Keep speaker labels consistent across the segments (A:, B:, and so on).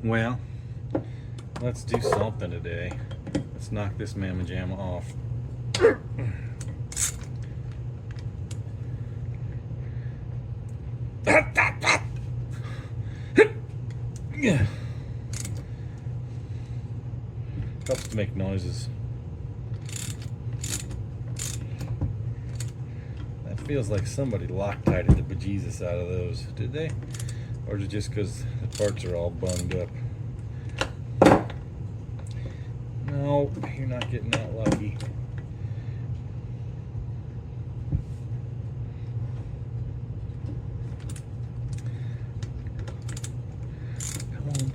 A: Well, let's do something today. Let's knock this mamma jamma off. Yeah. Helps to make noises. That feels like somebody Loctited the bejesus out of those. Did they? Or is it just because the parts are all bunged up? No, you're not getting that lucky. Come on.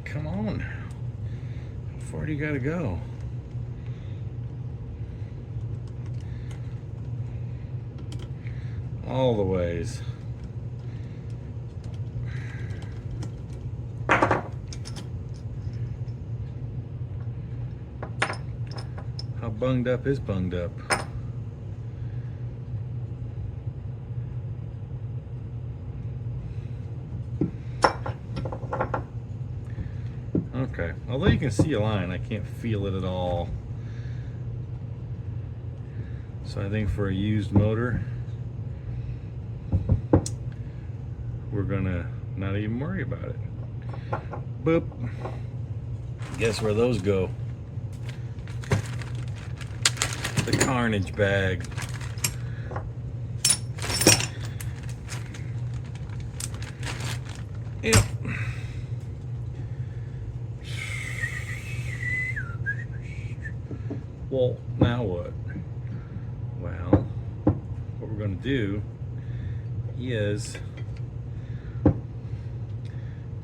A: Come on. How far do you gotta go? All the ways. How bunged up is bunged up? Okay, although you can see a line, I can't feel it at all. So I think for a used motor, we're gonna not even worry about it. Boop. Guess where those go? The carnage bag. Yep. Well, now what? Well, what we're going to do is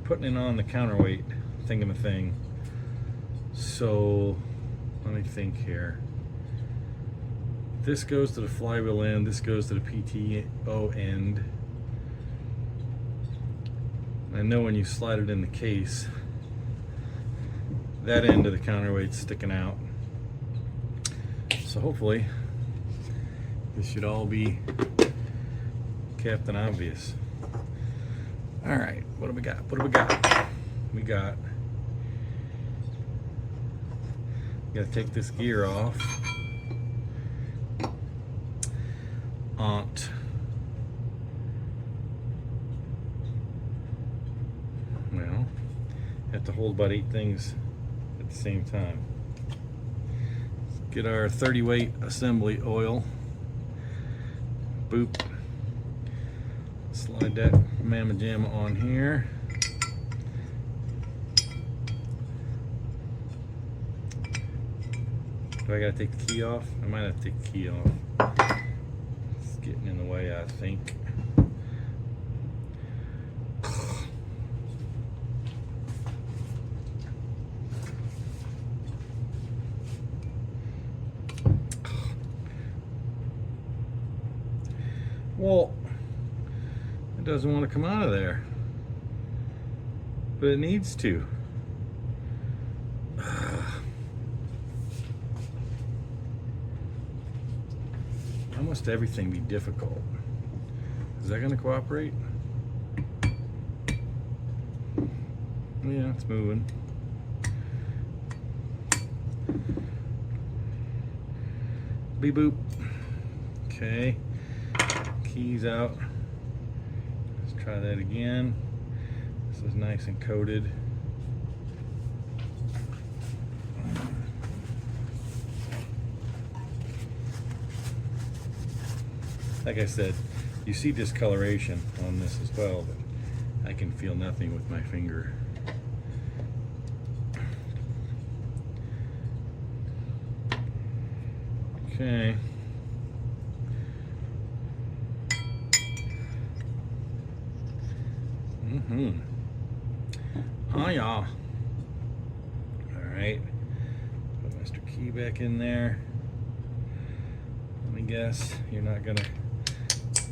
A: putting it on the counterweight thing. So let me think here. This goes to the flywheel end, this goes to the PTO end. I know when you slide it in the case, that end of the counterweight's sticking out. So hopefully this should all be Captain Obvious. All right, what do we got? We got gotta take this gear off. Well, have to hold about 8 things at the same time. Get our 30 weight assembly oil. Boop. Slide that mamma jamma on here. Do I gotta take the key off? I might have to take the key off. It's getting in the way, I think. Well, it doesn't want to come out of there, but it needs to. How must everything be difficult? Is that going to cooperate? Yeah, it's moving. Beep boop. Okay. Keys out. Let's try that again. This is nice and coated. Like I said, you see discoloration on this as well, but I can feel nothing with my finger. Okay. Oh yeah. All Alright, put Mr. Key back in there. Let me guess, you're not gonna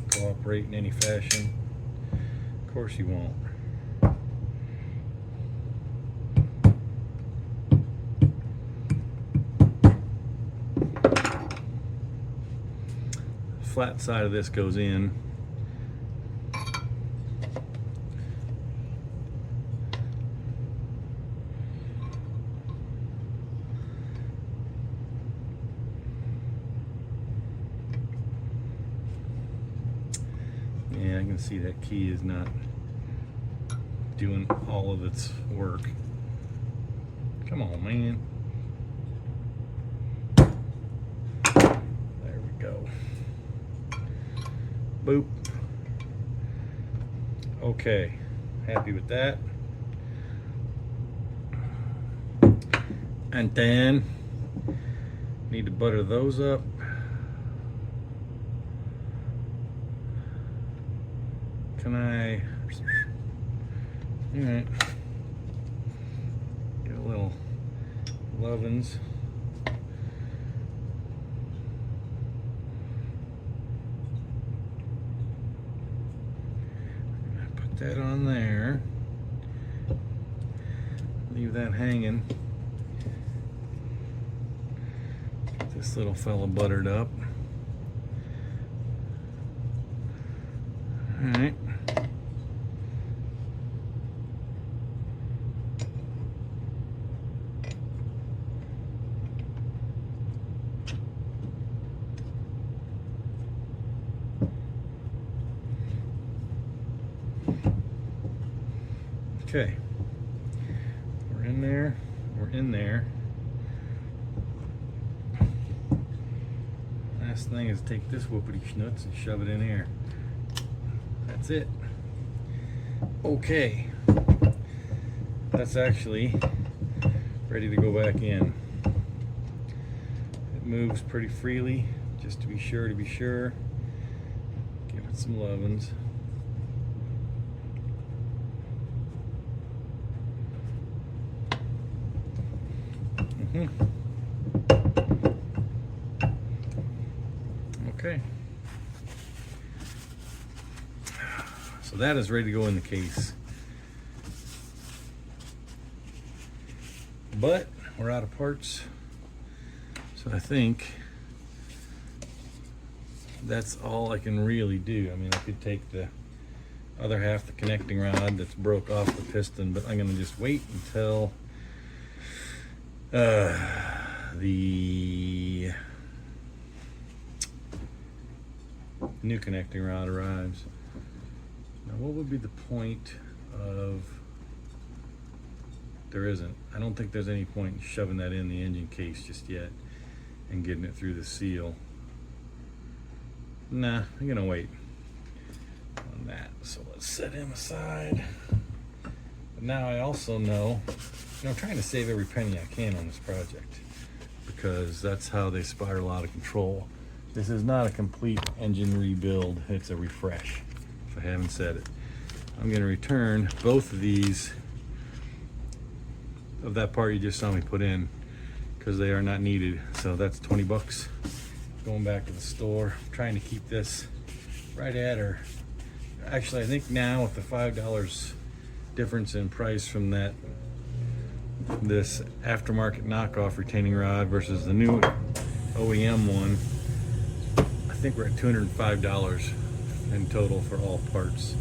A: cooperate in any fashion. Of course you won't. Flat side of this goes in. Yeah, I can see that key is not doing all of its work. Come on, man. There we go. Boop. Okay, happy with that. And then need to butter those up. Can I? All right. Get a little lovin's. Put that on there. Leave that hanging. Get this little fella buttered up. All right. Okay, we're in there, we're in there. Last thing is take this whoopity schnutz and shove it in here. That's it. Okay, that's actually ready to go back in. It moves pretty freely, just to be sure, Give it some lovin's. Okay, so that is ready to go in the case, but we're out of parts, so I think that's all I can really do. I mean, I could take the other half, the connecting rod that's broke off the piston, but I'm gonna just wait until the new connecting rod arrives. Now, what would be the point of? There isn't. I don't think there's any point in shoving that in the engine case just yet and getting it through the seal. Nah, I'm gonna wait on that. So let's set him aside. But now I also know, I'm trying to save every penny I can on this project because that's how they spiral out of control. This is not a complete engine rebuild, it's a refresh, if I haven't said it. I'm gonna return both of these, of that part you just saw me put in, because they are not needed. So that's 20 bucks going back to the store. I'm trying to keep this right at, or actually I think now with the $5 difference in price from this aftermarket knockoff retaining rod versus the new OEM one, I think we're at $205 in total for all parts.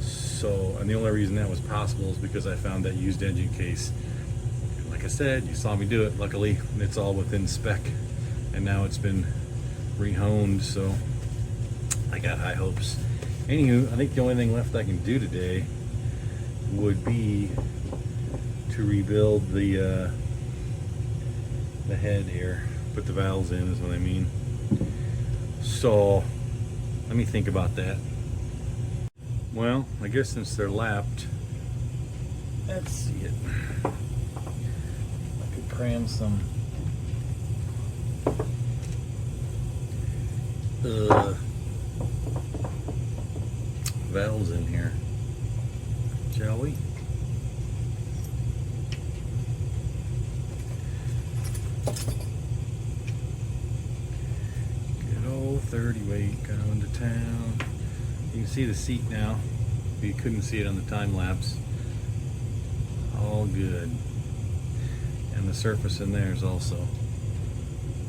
A: So, and the only reason that was possible is because I found that used engine case. Like I said, you saw me do it. Luckily, it's all within spec, and now it's been rehoned, so I got high hopes. Anywho, I think the only thing left I can do today would be to rebuild the head here. Put the valves in is what I mean. So let me think about that. Well, I guess since they're lapped, let's see it. I could cram some valves in here, shall we? dirty weight going to town. You can see the seat now. You couldn't see it on the time lapse. All good. And the surface in there is also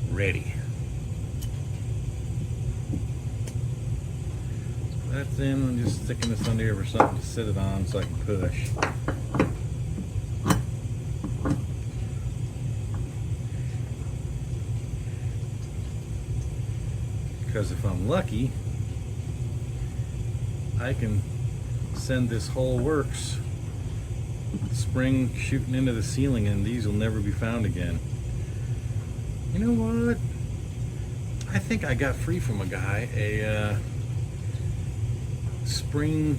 A: ready. So that's in. I'm just sticking this under here for something to sit it on so I can push. Because if I'm lucky, I can send this whole works spring shooting into the ceiling, and these will never be found again. You know what? I think I got free from a guy a spring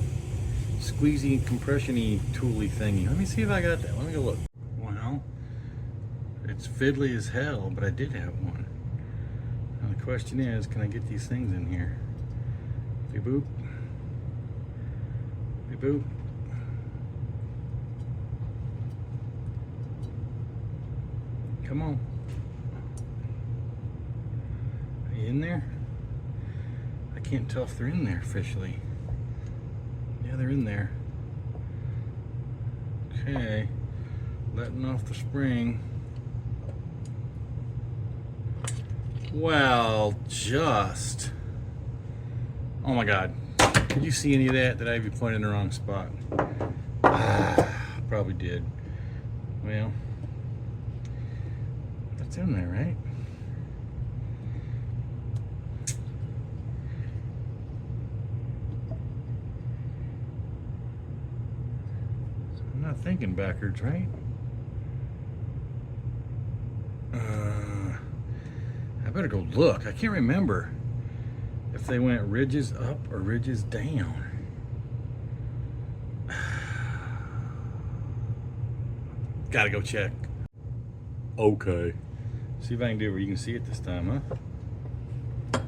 A: squeezy compression-y tooly thingy. Let me see if I got that. Let me go look. Well, it's fiddly as hell, but I did have one. Now the question is, can I get these things in here? Beep boop. Beep boop. Come on. Are you in there? I can't tell if they're in there officially. Yeah, they're in there. Okay. Letting off the spring. Well, just. Oh my God. Did you see any of that? Did I have you pointed in the wrong spot? Probably did. Well, that's in there, right? I'm not thinking backwards, right? I better go look. I can't remember if they went ridges up or ridges down. Gotta go check. Okay. See if I can do it where you can see it this time, huh?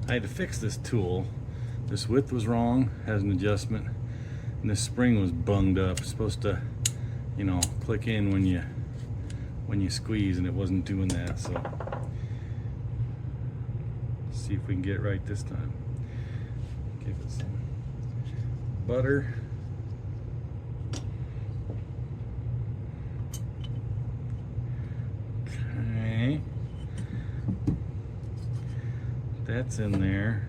A: I had to fix this tool. This width was wrong, has an adjustment, and this spring was bunged up. It's supposed to, you know, click in when you squeeze, and it wasn't doing that. So let's see if we can get it right this time. Give it some butter. Okay, that's in there.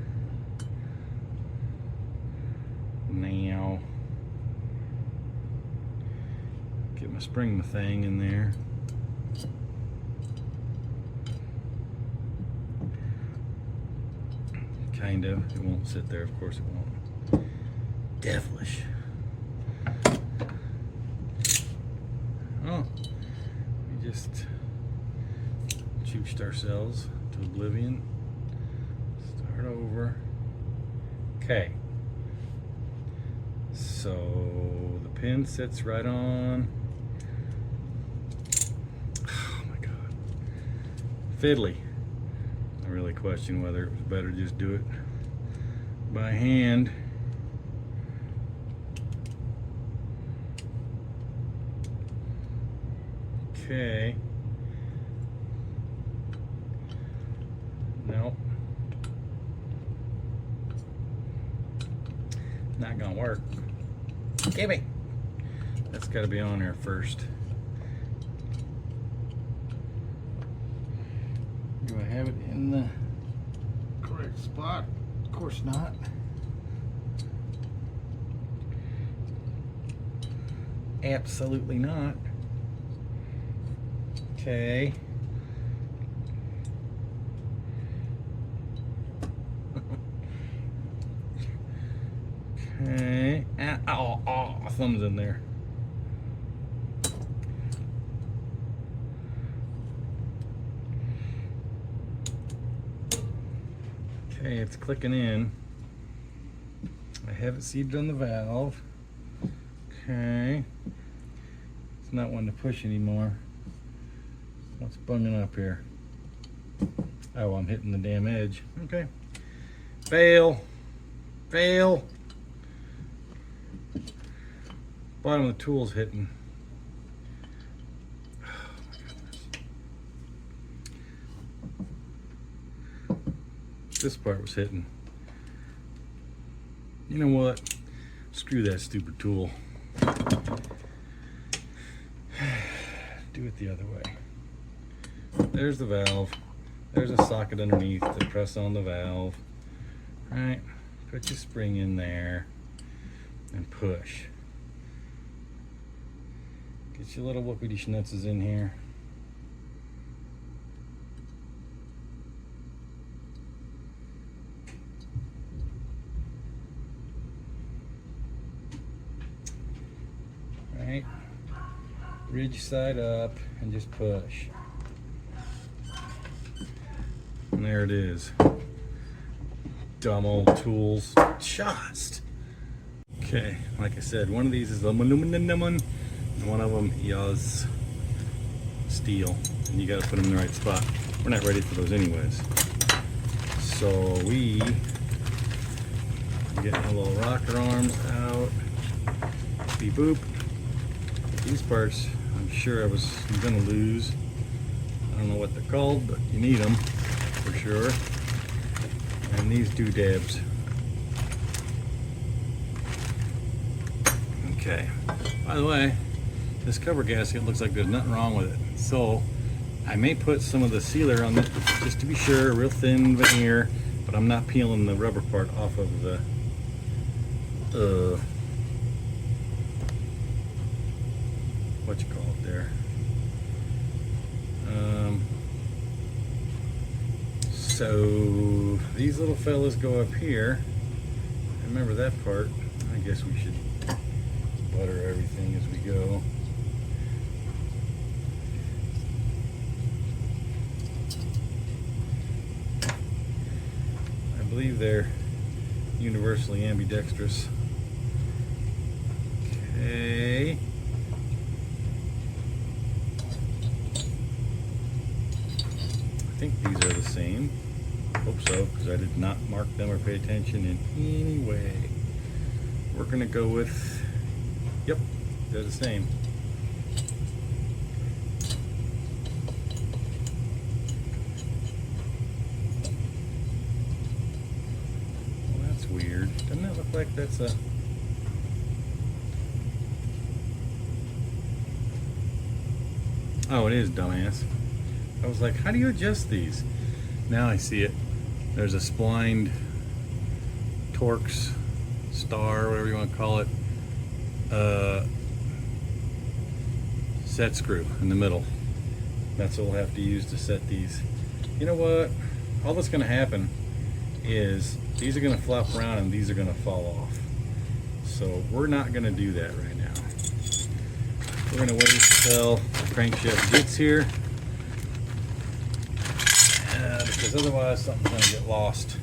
A: Now get my spring thing in there. Kind of. It won't sit there, of course it won't. Devilish. Oh, we just juiced ourselves to oblivion. Start over. Okay. So the pin sits right on. Oh my God. Fiddly. I really question whether it was better to just do it by hand. Okay. Nope. Not gonna work. Give me. That's gotta be on there first. Do I have it in the correct spot? Of course not. Absolutely not. Okay. Okay. Oh, my thumb's in there. Okay, it's clicking in. I have it seated on the valve. Okay. It's not one to push anymore. What's bunging up here? Oh, I'm hitting the damn edge. Okay. Fail. Fail. Bottom of the tool's hitting. Oh my goodness. this part was hitting. You know what? Screw that stupid tool. Do it the other way. There's the valve. There's a socket underneath to press on the valve. Right? Put your spring in there and push. Get your little whoopity schnutzes in here. Right? Ridge side up and just push. And there it is. Dumb old tools. Just. Okay, like I said, one of these is aluminum and one of them is steel. And you gotta put them in the right spot. We're not ready for those anyways. So we get our little rocker arms out. Beep boop. These parts, I'm sure I was gonna lose. I don't know what they're called, but you need them for sure. And these doodads. Okay. By the way, this cover gasket looks like there's nothing wrong with it. So I may put some of the sealer on it just to be sure, real thin veneer, but I'm not peeling the rubber part off of the what you call it there. So these little fellas go up here. Remember that part. I guess we should butter everything as we go. I believe they're universally ambidextrous. Okay. I think these are the same. Hope so, because I did not mark them or pay attention in any way. We're gonna go with, yep, they're the same. Well, that's weird. Doesn't that look like that's a... Oh, it is, dumbass. I was like, how do you adjust these? Now I see it. There's a splined Torx star, whatever you want to call it, set screw in the middle. That's what we'll have to use to set these. You know what? All that's going to happen is these are going to flop around and these are going to fall off. So we're not going to do that right now. We're going to wait until the crankshaft gets here. Because otherwise something's going to get lost.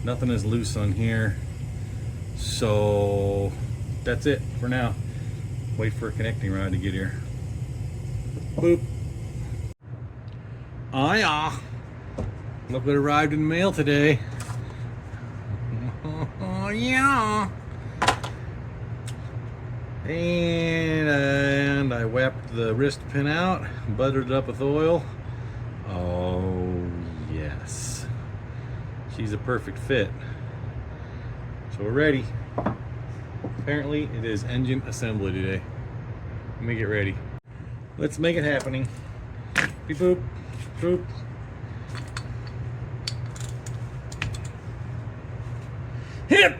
A: Nothing is loose on here. So that's it for now. Wait for a connecting rod to get here. Boop. Oh yeah. Look what arrived in the mail today. Oh yeah. And I whapped the wrist pin out, buttered it up with oil. Oh yes. She's a perfect fit. So we're ready. Apparently it is engine assembly today. Let me get ready. Let's make it happening. Beep boop, boop. Hip!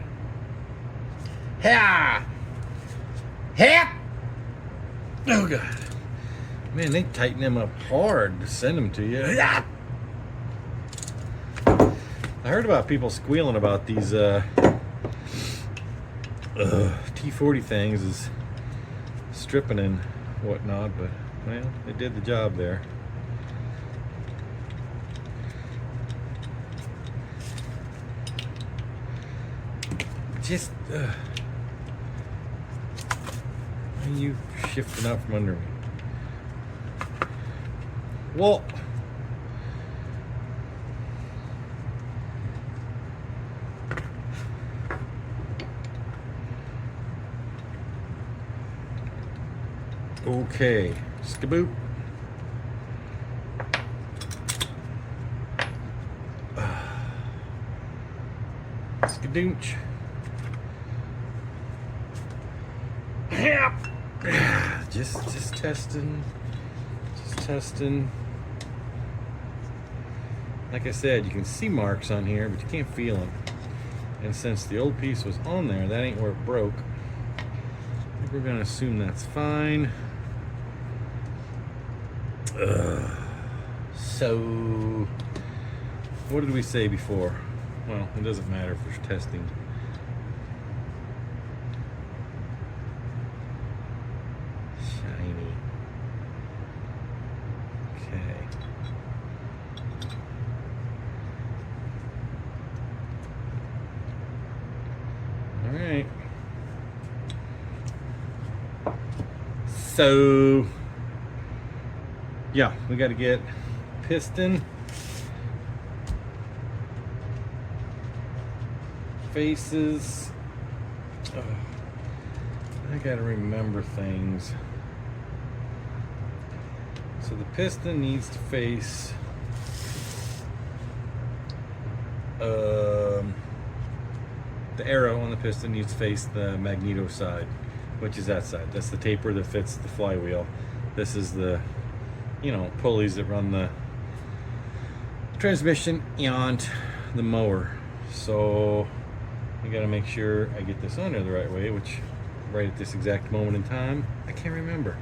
A: Ha! Hip! Oh God. Man, they tighten them up hard to send them to you. I heard about people squealing about these T40 things is stripping and whatnot, but well, they did the job there. Just why are you shifting out from under me? Well, okay, skaboop. Skadoonch. Just testing. Just testing. Like I said, you can see marks on here, but you can't feel them. And since the old piece was on there, that ain't where it broke. I think we're gonna assume that's fine. So, what did we say before? Well, it doesn't matter if we're testing. Shiny. Okay. All right. So, yeah, we got to get piston, faces. I got to remember things. So the piston needs to face the arrow on the piston needs to face the magneto side, which is that side. That's the taper that fits the flywheel. This is the, you know, pulleys that run the transmission and the mower. So I gotta make sure I get this on there the right way, which right at this exact moment in time, I can't remember.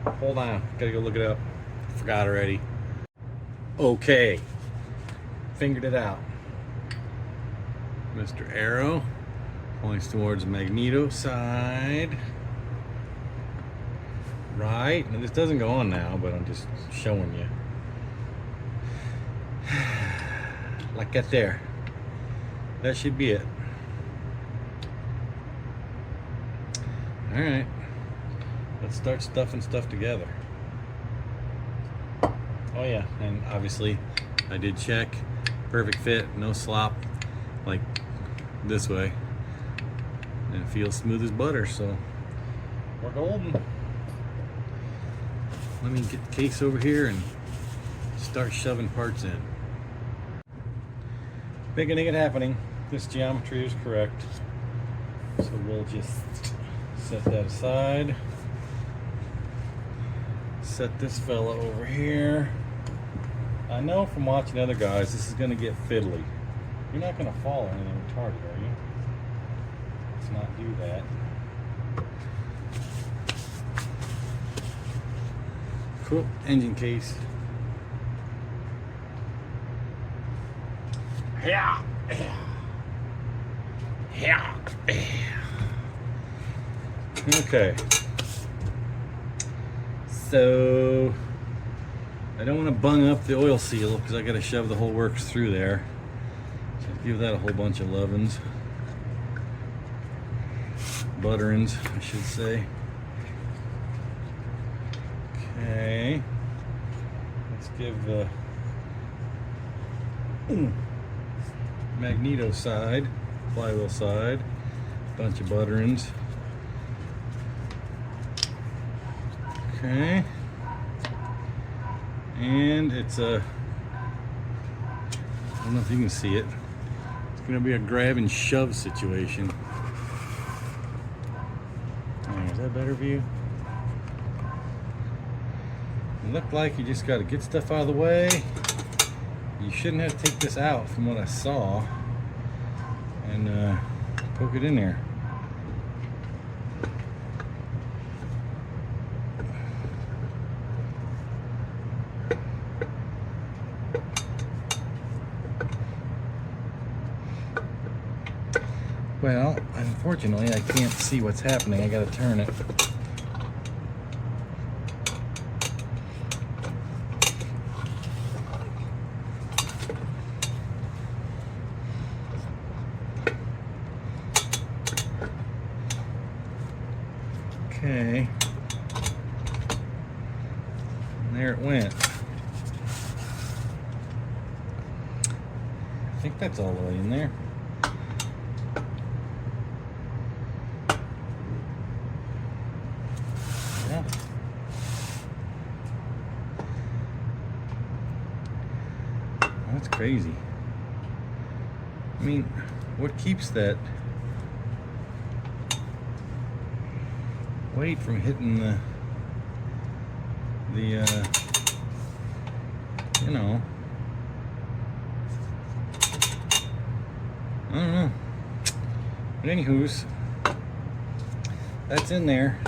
A: Hold on, gotta go look it up. Forgot already. Okay, figured it out. Mr. Arrow points towards the magneto side. Right, and this doesn't go on now, but I'm just showing you. Like that there. That should be it. All right, let's start stuffing stuff together. Oh yeah, and obviously I did check. Perfect fit, no slop, like this way. And it feels smooth as butter, so we're golden. Let me get the case over here and start shoving parts in. Beginning it happening. This geometry is correct. So we'll just set that aside. Set this fella over here. I know from watching other guys, this is gonna get fiddly. You're not gonna fall or anything retarded, are you? Let's not do that. Cool, engine case. Yeah. Yeah. Okay. So I don't want to bung up the oil seal because I got to shove the whole works through there. So give that a whole bunch of lovin's. Butterins, I should say. Okay. Let's give the magneto side, flywheel side, a bunch of butterins. Okay. And it's a, I don't know if you can see it, it's going to be a grab and shove situation. Is that a better view? It looked like you just got to get stuff out of the way. You shouldn't have to take this out from what I saw and poke it in there. Well, unfortunately, I can't see what's happening. I gotta turn it. Okay. And there it went. I think that's all the way in there. Yeah. That's crazy. I mean, what keeps that weight from hitting the you know, I don't know. But anywho's, that's in there.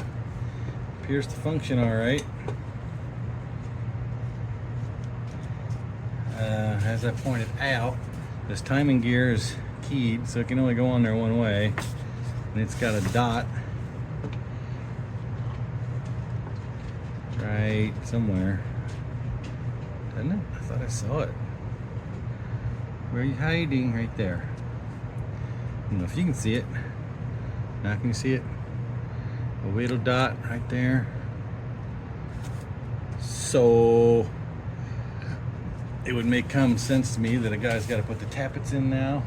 A: Appears to function all right. As I pointed out, this timing gear is keyed, so it can only go on there one way, and it's got a dot right somewhere, doesn't it? I thought I saw it. Where are you hiding? Right there. I don't know if you can see it. Now can you see it? A little dot right there. So it would make common sense to me that a guy's got to put the tappets in now.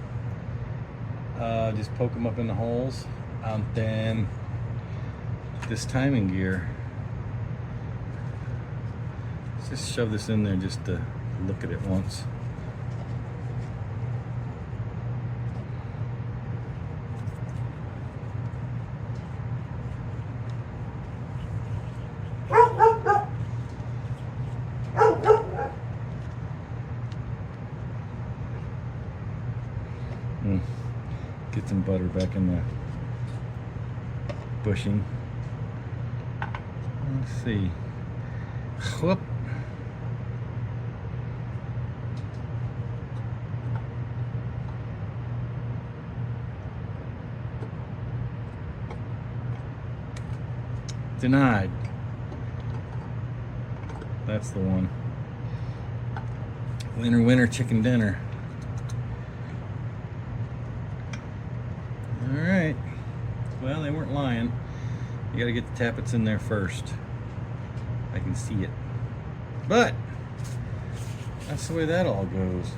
A: Just poke them up in the holes. Then this timing gear. Let's just shove this in there just to look at it once. Get some butter back in the bushing. Let's see. Whoop. Denied. That's the one. Winner, winner, chicken dinner. Alright. Well, they weren't lying. You gotta get the tappets in there first. I can see it. But that's the way that all goes.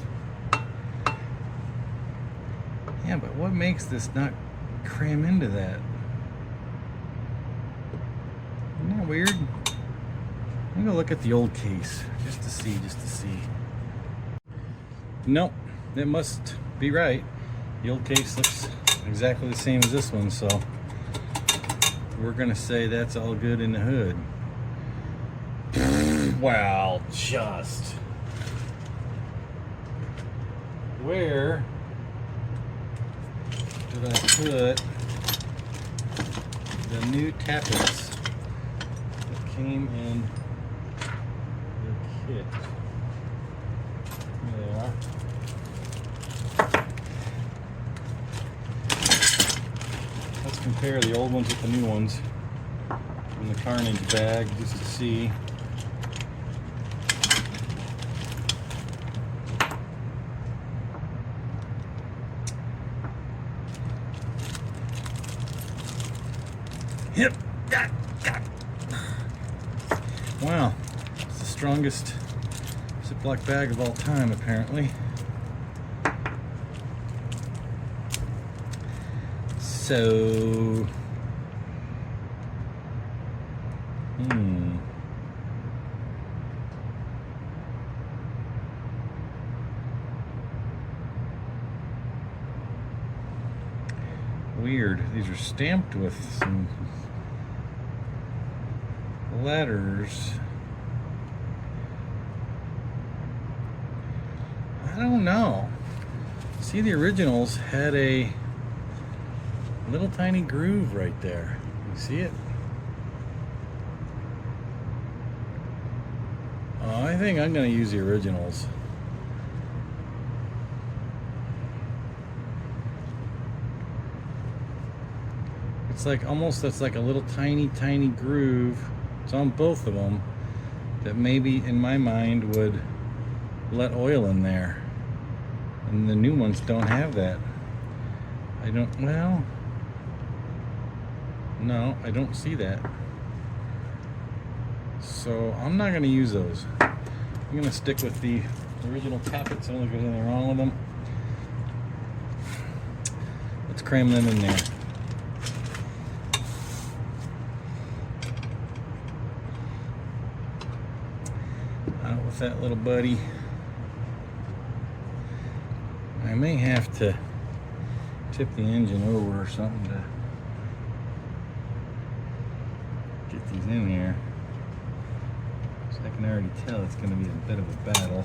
A: Yeah, but what makes this not cram into that? Isn't that weird? I'm gonna look at the old case just to see. Nope, that must be right. The old case looks exactly the same as this one, so we're gonna say that's all good in the hood. Well, just where did I put the new tappets that came in the kit? There they are. Let's compare the old ones with the new ones in the carnage bag just to see. Yep. Wow, it's the strongest Ziploc bag of all time, apparently. So, weird. These are stamped with some letters. I don't know. See, the originals had a little tiny groove right there. You see it? Oh, I think I'm going to use the originals. It's like almost, that's like a little tiny groove. It's on both of them that maybe in my mind would let oil in there. And the new ones don't have that. Well, no, I don't see that. So I'm not going to use those. I'm going to stick with the original tappets. I don't think there's anything wrong with them. Let's cram them in there. Out with that little buddy. I may have to tip the engine over or something to get these in here. So I can already tell it's going to be a bit of a battle.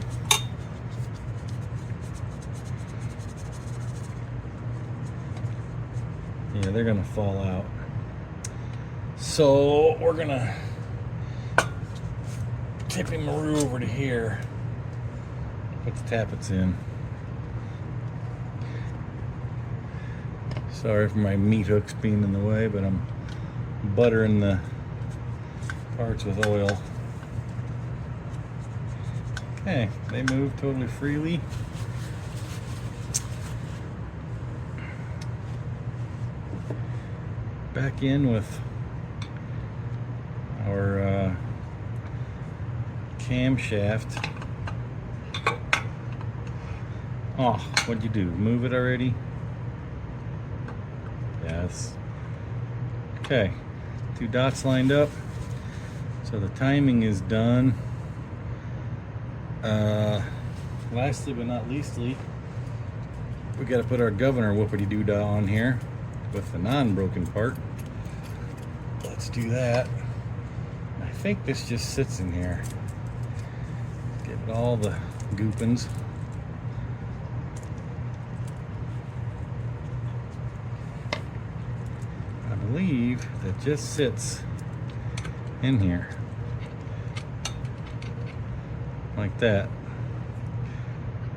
A: Yeah, they're going to fall out. So we're going to tip him over to here. Put the tappets in. Sorry for my meat hooks being in the way, but I'm buttering the parts with oil. Okay, they move totally freely. Back in with our camshaft. Oh, what'd you do? Move it already? Yes. Okay, 2 dots lined up. So the timing is done. Lastly but not leastly, we got to put our governor whoopity-doo-dah on here with the non-broken part. Let's do that. I think this just sits in here. Give it all the goopins. I believe that just sits in here like that.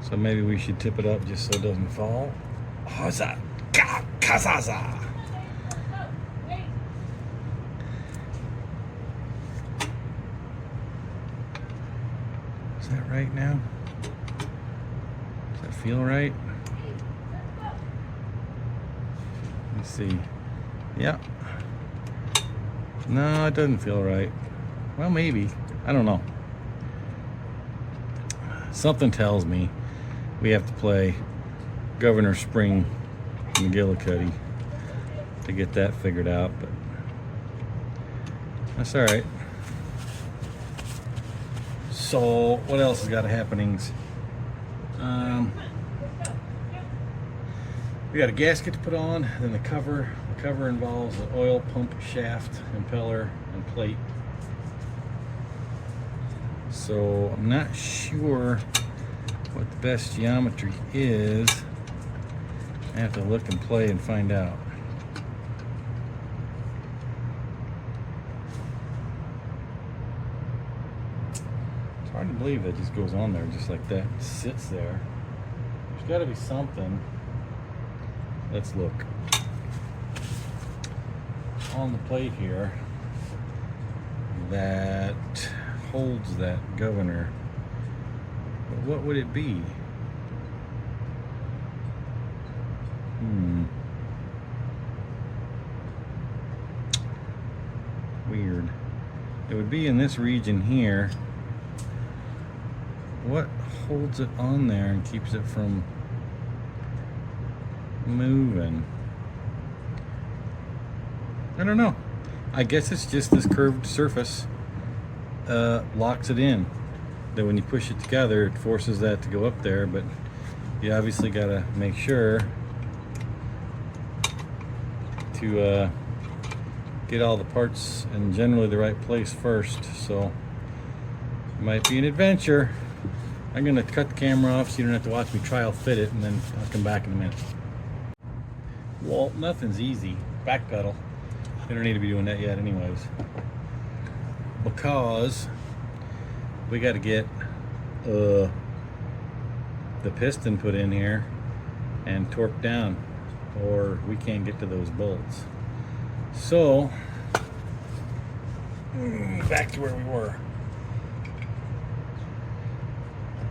A: So maybe we should tip it up just so it doesn't fall. Huzzah! Kazaza! Is that right now? Does that feel right? Let's see. Yeah. No, it doesn't feel right. Well, maybe. I don't know. Something tells me we have to play Governor Spring McGillicuddy to get that figured out, but that's all right. So what else has got happenings? We got a gasket to put on, then the cover. The cover involves the oil pump shaft, impeller, and plate. So I'm not sure what the best geometry is. I have to look and play and find out. It's hard to believe that just goes on there just like that. It sits there. There's got to be something. Let's look. On the plate here that holds that governor. But what would it be? Weird. It would be in this region here. What holds it on there and keeps it from moving? I don't know. I guess it's just this curved surface locks it in. That when you push it together, it forces that to go up there, but you obviously got to make sure to get all the parts in generally the right place first. So it might be an adventure. I'm gonna cut the camera off so you don't have to watch me trial fit it, and then I'll come back in a minute. Well, nothing's easy. Back pedal. You don't need to be doing that yet anyways, because we got to get the piston put in here and torqued down, or we can't get to those bolts. So back to where we were.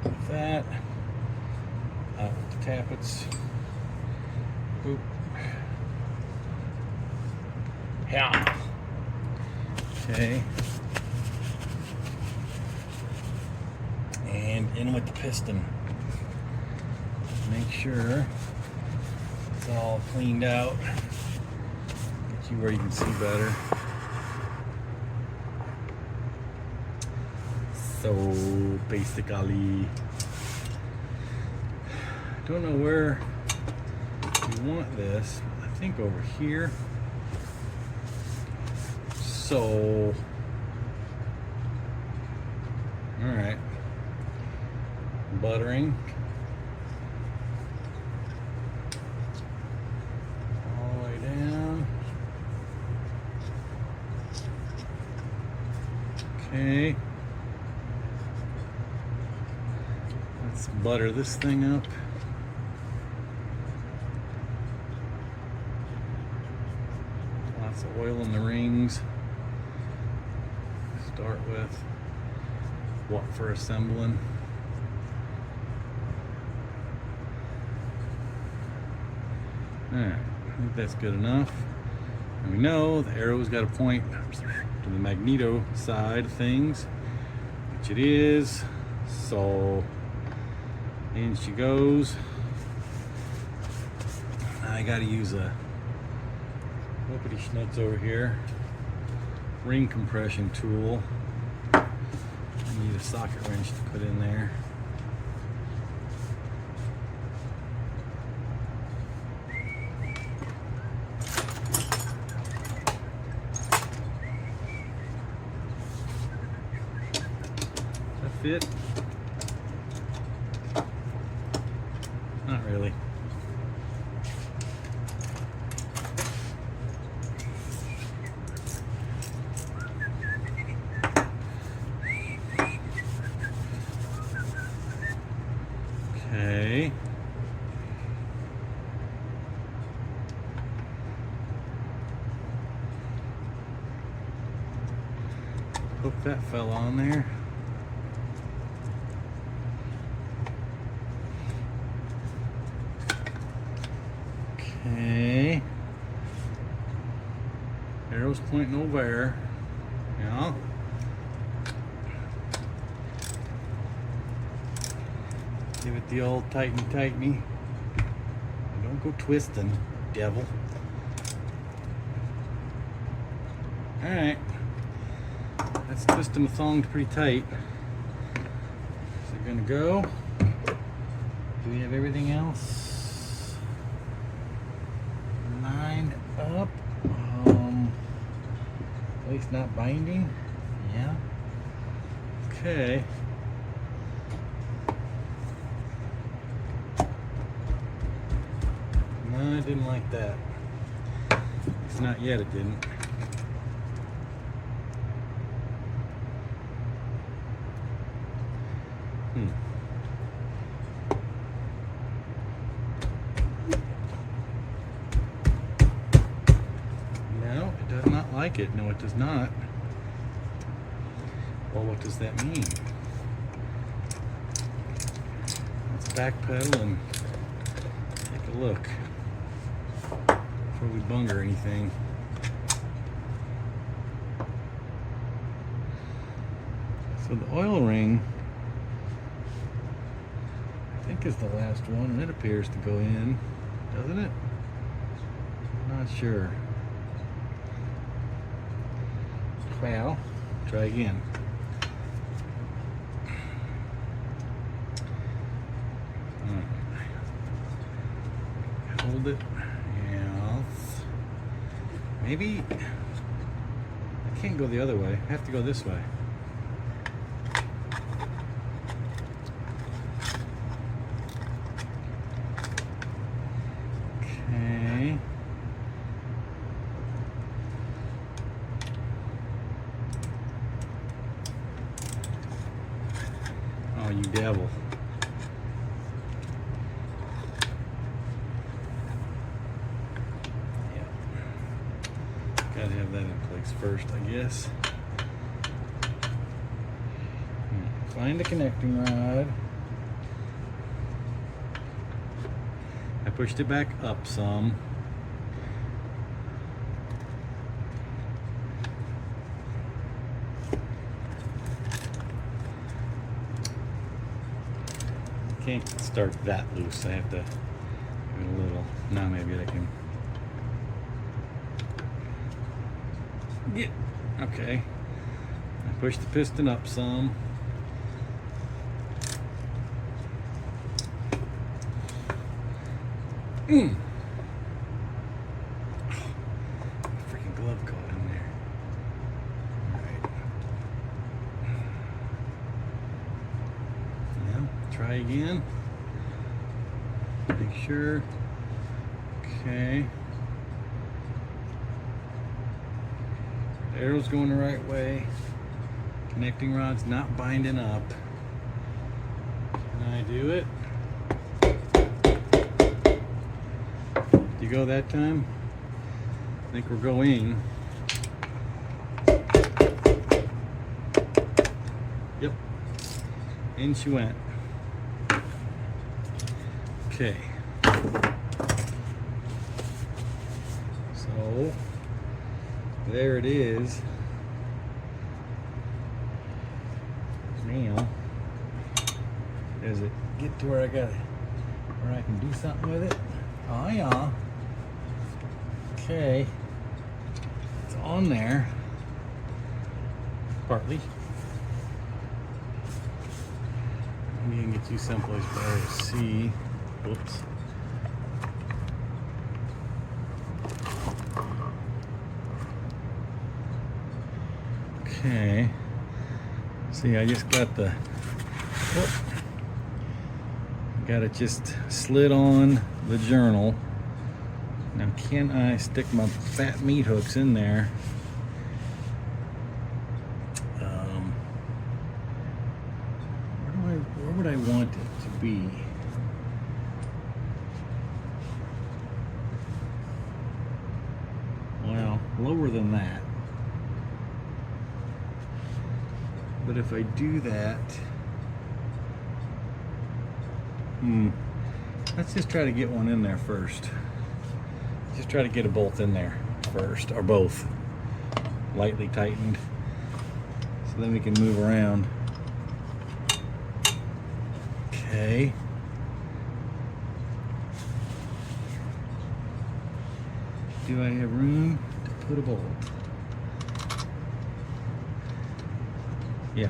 A: With that, out with the tappets. Boop. Yeah. Okay. And in with the piston. Make sure it's all cleaned out. Get you where you can see better. So basically, don't know where we want this, I think, over here. So, all right, buttering. All the way down. Okay. Let's butter this thing up. Lots of oil in the rings. Start with what for assembling. Alright, I think that's good enough. And we know the arrow's got to point to the magneto side of things, which it is. So in she goes. I got to use a whoopity schnutz over here. Ring compression tool. I need a socket wrench to put in there. Does that fit? Not really. Okay. Hope that fell on there. Okay. Arrow's pointing over there. Yeah. Give it the old tighty. Don't go twisting, devil. Alright. That's twisting the thongs pretty tight. Is it gonna go? Do we have everything else lined up? At least not binding. Yeah. Okay. No, I didn't like that. It's not yet, it didn't. No, it does not like it. No, it does not. Well, what does that mean? Let's backpedal and take a look before we bunger anything. So the oil ring, I think, is the last one, and it appears to go in, doesn't it? Not sure. Well, try again. Hold it. Yes. Maybe I can't go the other way. I have to go this way. Okay. Oh, you devil. Gotta have that in place first, I guess. Find the connecting rod. I pushed it back up some. Can't start that loose. I have to give it a little. Now maybe I can. Yeah, okay. I push the piston up some. again. Make sure. Okay. The arrow's going the right way. Connecting rod's not binding up. Can I do it? Did you go that time? I think we're going. Yep. In she went. Okay. So there it is. Now, does it get to where I can do something with it? Oh yeah. Okay. It's on there. Partly. Maybe I can get you someplace better to see. Whoops. Okay. See, I just got the, got it just slid on the journal. Now, can I stick my fat meat hooks in there? Where would I want it to be? Well, lower than that. But if I do that, let's just try to get one in there first. Just try to get a bolt in there first, or both, lightly tightened, so then we can move around. Okay. Do I have room to put a bolt? Yeah.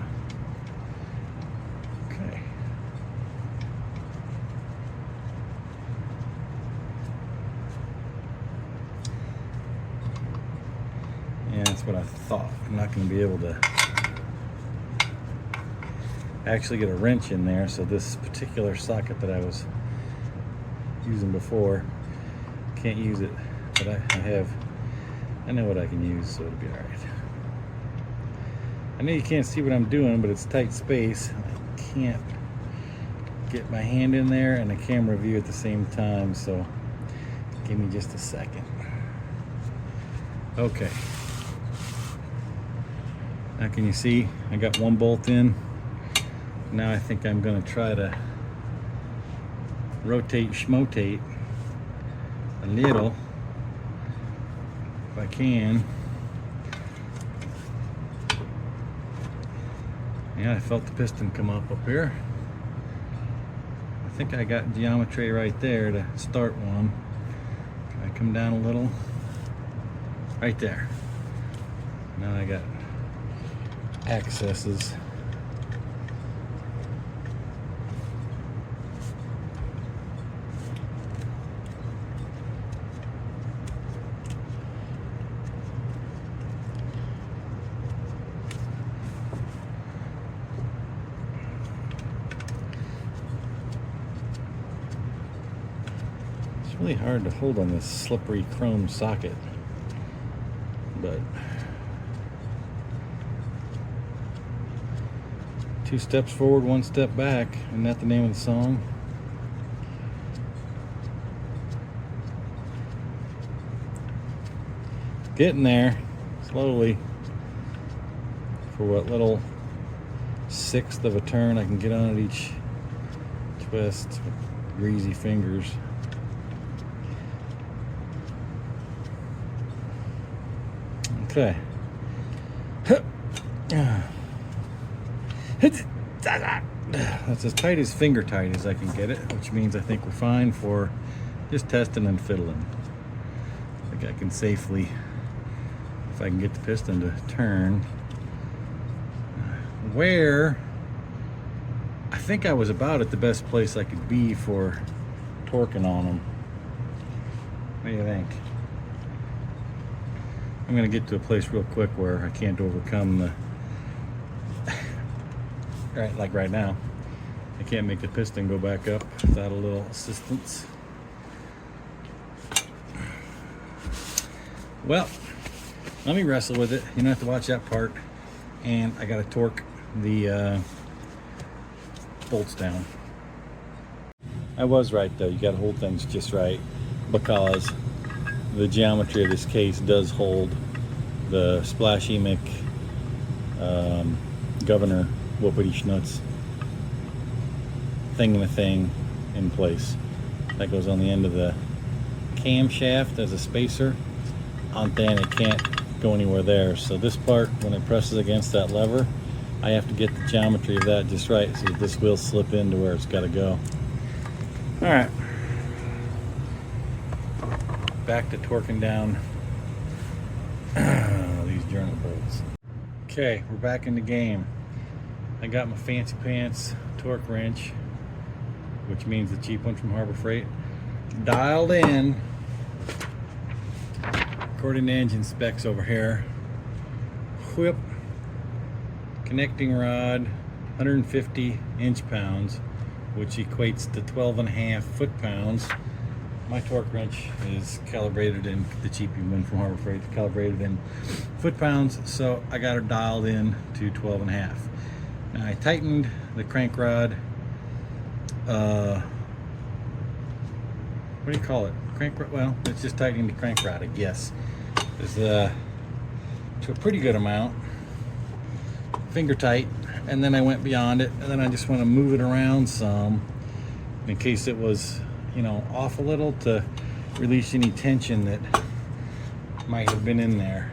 A: Okay. Yeah, that's what I thought. I'm not going to be able to actually get a wrench in there, so this particular socket that I was using before, can't use it, but I know what I can use, so it'll be alright. I know you can't see what I'm doing, but it's tight space. I can't get my hand in there and a camera view at the same time, so give me just a second. Okay. Now can you see? I got one bolt in. Now I think I'm going to try to rotate schmotate a little, if I can. Yeah, I felt the piston come up here. I think I got geometry right there to start one. Can I come down a little? Right there. Now I got accesses. It's really hard to hold on this slippery chrome socket, but 2 steps forward, 1 step back. Isn't that the name of the song? Getting there, slowly. For what little 1/6 of a turn I can get on at each twist with greasy fingers. Okay. That's as tight as finger tight as I can get it, which means I think we're fine for just testing and fiddling. I think I can safely, if I can get the piston to turn. Where I think I was about at the best place I could be for torquing on them. What do you think? I'm gonna get to a place real quick where I can't overcome the right, like right now. I can't make the piston go back up without a little assistance. Well, let me wrestle with it. You don't have to watch that part. And I gotta torque the bolts down. I was right though, you gotta hold things just right, because the geometry of this case does hold the splashy Mick governor whoopity schnuts thing in place. That goes on the end of the camshaft as a spacer. Then it can't go anywhere there. So this part, when it presses against that lever, I have to get the geometry of that just right so that this will slip into where it's got to go. All right, back to torquing down these journal bolts. Okay, we're back in the game. I got my fancy pants torque wrench, which means the cheap one from Harbor Freight, dialed in according to engine specs over here. Whip, connecting rod, 150 inch-pounds, which equates to 12.5 foot-pounds. My torque wrench is calibrated in, the cheapy one from Harbor Freight, calibrated in foot-pounds, so I got her dialed in to 12.5. Now I tightened the crank rod, what do you call it? Crank rod? Well, it's just tightening the crank rod, I guess. Is to a pretty good amount, finger tight, and then I went beyond it, and then I just want to move it around some in case it was, you know, off a little, to release any tension that might have been in there.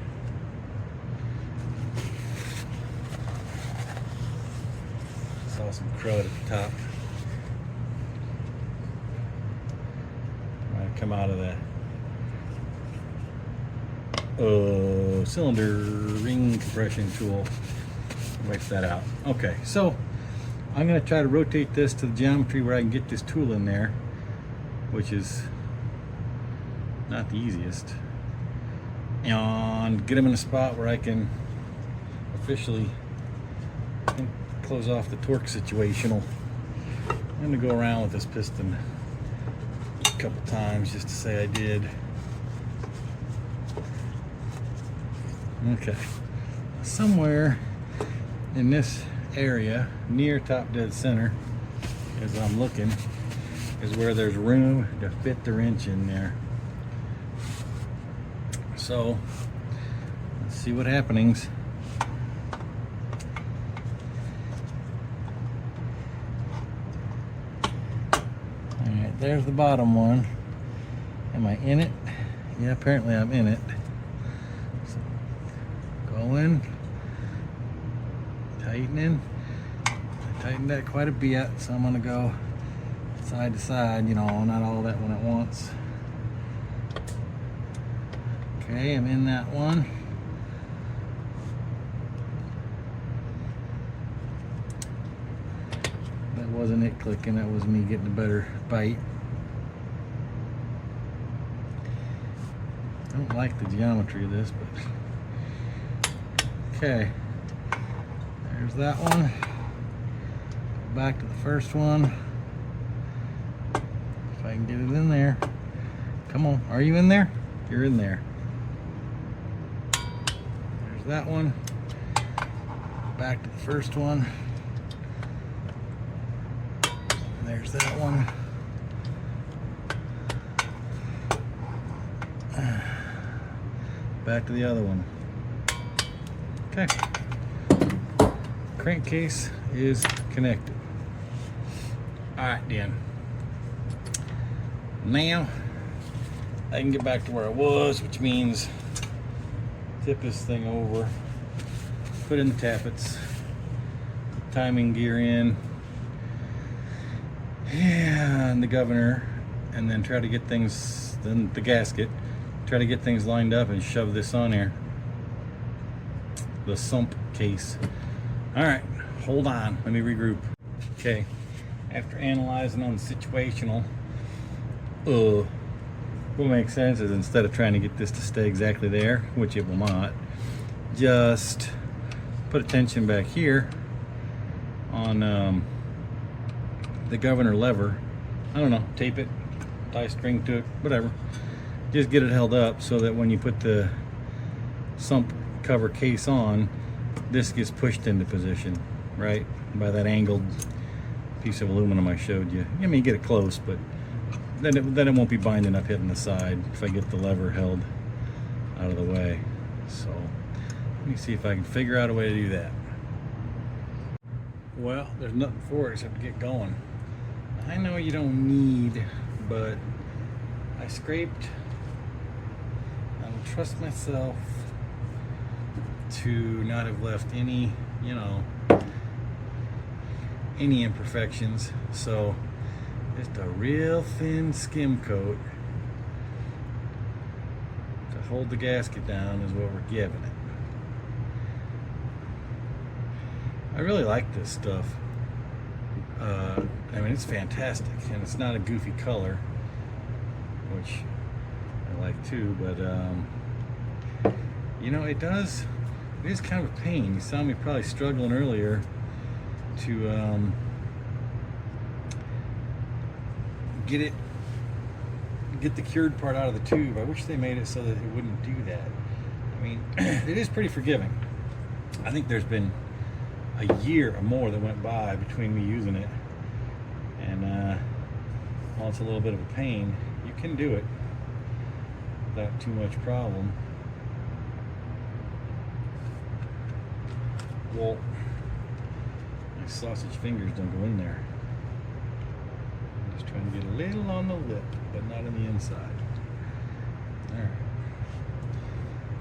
A: Saw some crud at the top. Might have come out of the cylinder ring compression tool. Wipe that out. Okay, so I'm going to try to rotate this to the geometry where I can get this tool in there, which is not the easiest, and get them in a spot where I can officially close off the torque situational. I'm going to go around with this piston a couple times just to say I did. Okay, somewhere in this area near top dead center, as I'm looking, is where there's room to fit the wrench in there. So let's see what happenings. All right, there's the bottom one. Am I in it? Yeah, apparently I'm in it. So going, tightening. I tightened that quite a bit, so I'm gonna go side to side, you know, not all that one at once. Okay, I'm in that one. That wasn't it clicking, that was me getting a better bite. I don't like the geometry of this, but okay. There's that one. Go back to the first one. If I can get it in there. Come on, are you in there? You're in there. There's that one. Back to the first one. There's that one. Back to the other one. Okay. Crankcase is connected. Alright, then. Now I can get back to where I was, which means tip this thing over, put in the tappets, timing gear in, and the governor, and then try to get things, then the gasket, try to get things lined up and shove this on here. The sump case. Alright, hold on, let me regroup. Okay, after analyzing on the situational, what makes sense is, instead of trying to get this to stay exactly there, which it will not, just put a tension back here on the governor lever. I don't know, tape it, tie a string to it, whatever. Just get it held up so that when you put the sump cover case on, this gets pushed into position, right? By that angled piece of aluminum I showed you. I mean, get it close, but then it won't be binding up hitting the side if I get the lever held out of the way. So let me see if I can figure out a way to do that. Well, there's nothing for it except to get going. I know you don't need, but I scraped. I don't trust myself to not have left any, you know, any imperfections. So just a real thin skim coat to hold the gasket down is what we're giving it. I really like this stuff. I mean, it's fantastic, and it's not a goofy color, which I like too, but you know, it is kind of a pain. You saw me probably struggling earlier to get the cured part out of the tube. I wish they made it so that it wouldn't do that. I mean, it is pretty forgiving. I think there's been a year or more that went by between me using it, and while it's a little bit of a pain, you can do it without too much problem. Well, my sausage fingers don't go in there. I'm just trying to get a little on the lip, but not on the inside. Alright.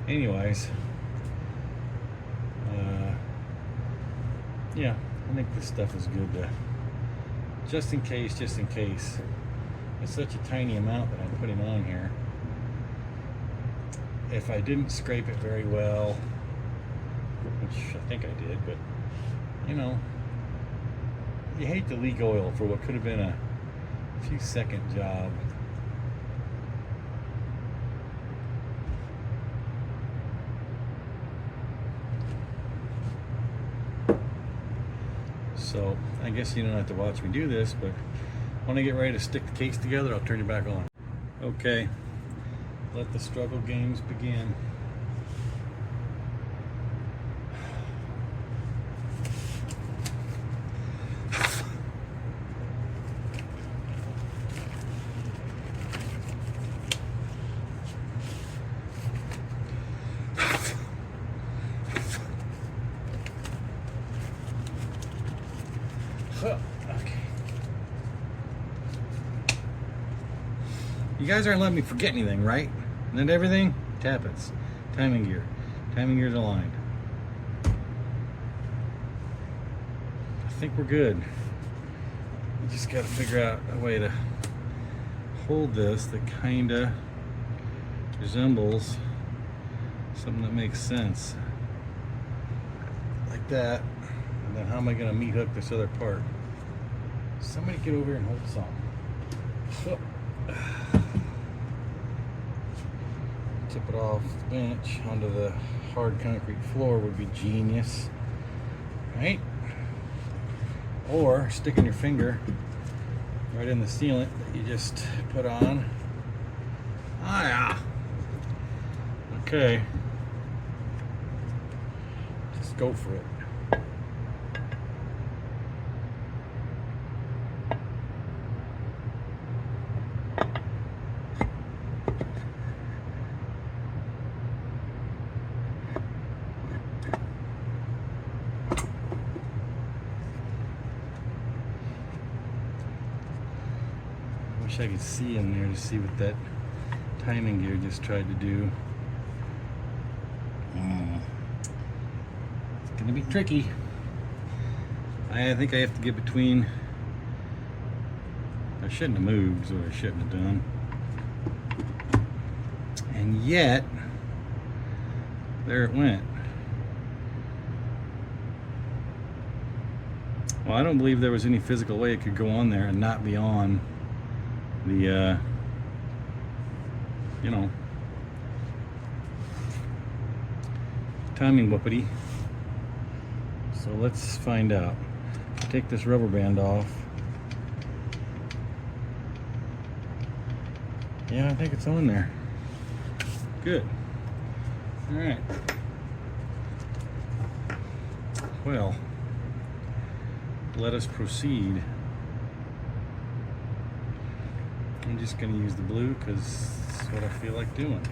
A: Anyways, yeah, I think this stuff is good to, just in case. It's such a tiny amount that I'm putting on here. If I didn't scrape it very well, which I think I did, but you know, you hate to leak oil for what could have been a few second job. So I guess you don't have to watch me do this, but when I get ready to stick the case together, I'll turn you back on. Okay, let the struggle games begin. Okay. You guys aren't letting me forget anything, right? And then everything, tappets, timing gear. Timing gear's aligned. I think we're good. We just got to figure out a way to hold this that kind of resembles something that makes sense. Like that. And then how am I going to meat hook this other part? Somebody get over here and hold something. Oh. Tip it off the bench onto the hard concrete floor would be genius, right? Or sticking your finger right in the sealant that you just put on. Ah, yeah. Okay. Just go for it. Wish I could see in there to see what that timing gear just tried to do. It's gonna be tricky. I think I have to get between. I shouldn't have moved, is what I shouldn't have done. And yet, there it went. Well, I don't believe there was any physical way it could go on there and not be on the, you know, timing whoopity. So let's find out. Take this rubber band off. Yeah, I think it's on there. Good. All right. Well, let us proceed. I'm just going to use the blue because it's what I feel like doing.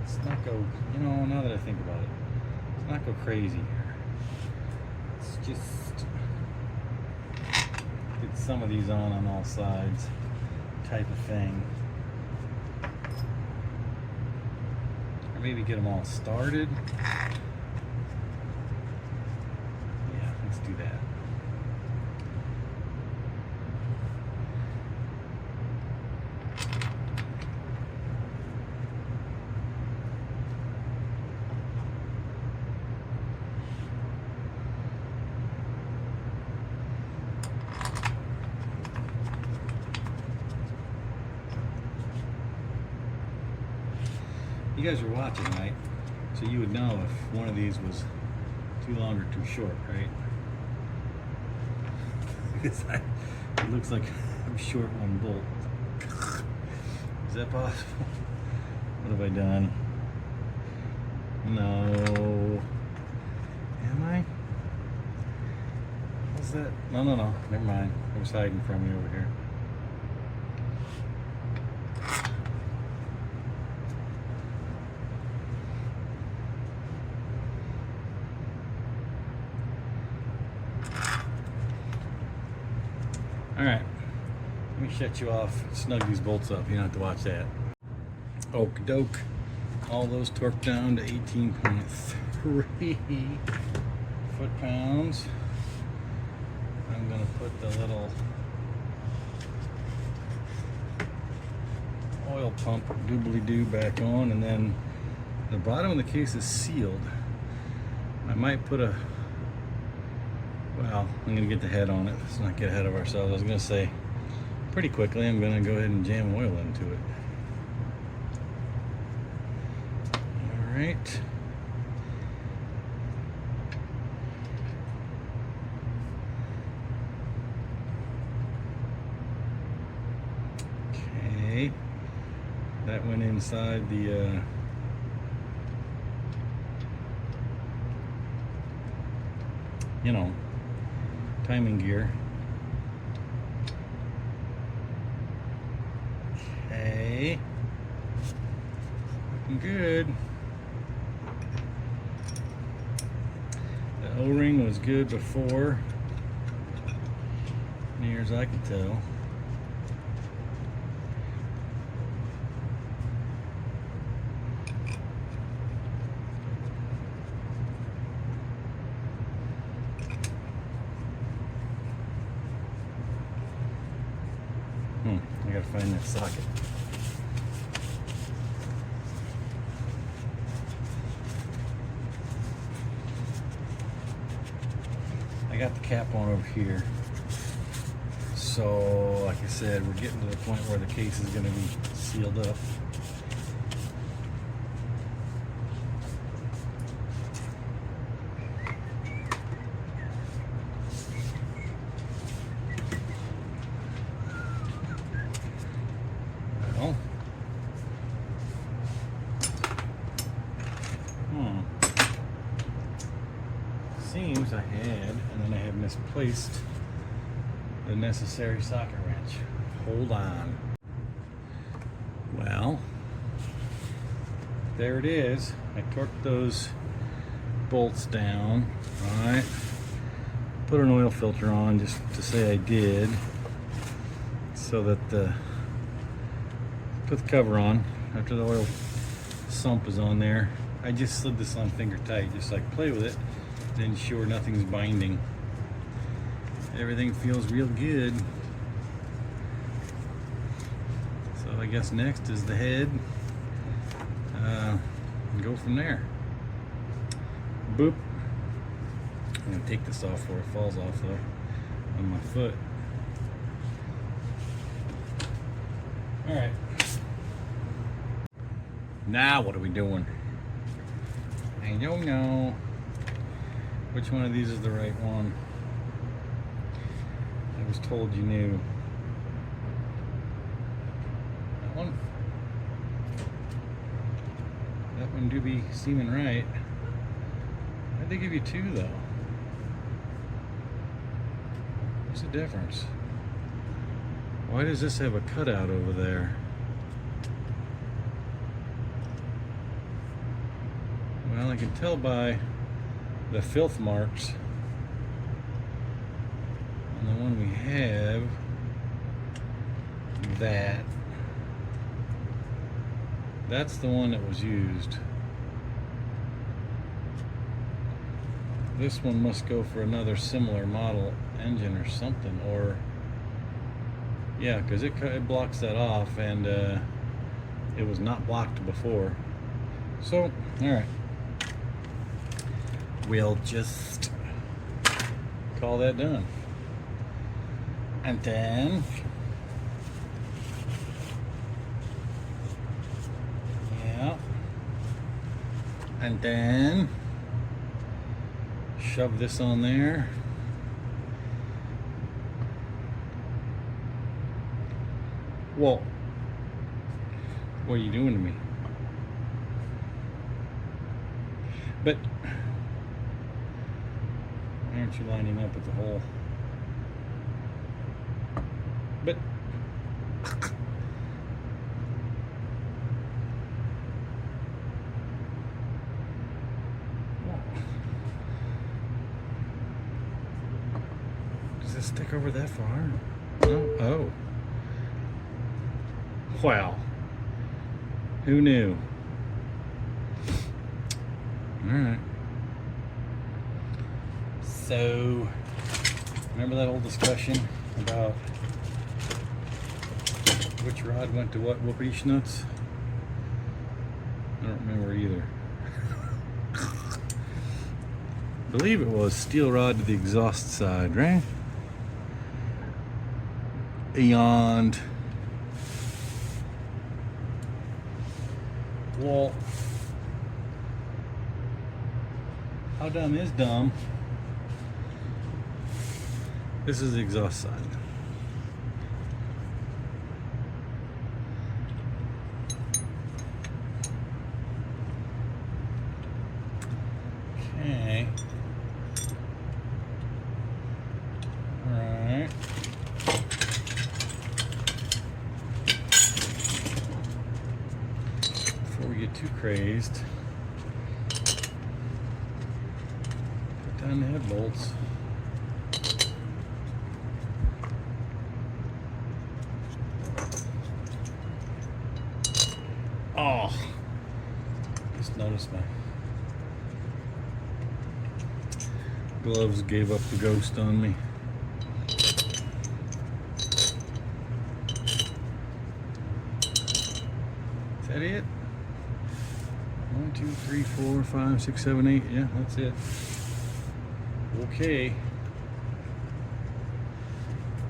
A: Let's not go, you know, now that I think about it, let's not go crazy here. Let's just get some of these on all sides type of thing. Or maybe get them all started. Yeah, let's do that. You guys are watching, right? So you would know if one of these was too long or too short, right? It looks like I'm short one bolt. Is that possible? What have I done? No. Am I? What's that? No. Never mind. I was hiding from you over here. Alright, let me shut you off, snug these bolts up, you don't have to watch that. Okie doke, all those torqued down to 18.3 foot-pounds. I'm going to put the little oil pump doobly-doo back on, and then the bottom of the case is sealed. I might put a, well, I'm going to get the head on it. Let's not get ahead of ourselves. I was going to say, pretty quickly, I'm going to go ahead and jam oil into it. All right. Okay. That went inside the you know, timing gear. Okay. Looking good. The O-ring was good before, near as I can tell. I gotta find that socket. I got the cap on over here. So, like I said, we're getting to the point where the case is gonna be sealed up. Seems I had, and then I have misplaced the necessary socket wrench. Hold on. Well, there it is. I torqued those bolts down. All right. Put an oil filter on just to say I did, so that put the cover on after the oil sump is on there. I just slid this on finger tight, just like play with it. Then sure, nothing's binding. Everything feels real good. So I guess next is the head. Go from there. Boop. I'm gonna take this off before it falls off though on my foot. All right. Now what are we doing? I don't know. Which one of these is the right one? I was told you knew. That one? That one do be seeming right. Why'd they give you two though? What's the difference? Why does this have a cutout over there? Well, I can tell by the filth marks on the one we have that that's the one that was used. This one must go for another similar model engine or something, or yeah, because it blocks that off, and it was not blocked before. So, all right, we'll just call that done, and then yeah, and then shove this on there. Whoa. What are you doing to me? But why aren't you lining up with the hole? But does this stick over that far? No? Oh. Wow. Who knew? Alright. So, remember that old discussion about which rod went to what whoopee schnuts? I don't remember either. I believe it was steel rod to the exhaust side, right? And well, how dumb is dumb? This is the exhaust side. Okay. All right. Before we get too crazed, put down the head bolts. Oh, just noticed my gloves gave up the ghost on me. Is that it? 1, 2, 3, 4, 5, 6, 7, 8. Yeah, that's it. Okay.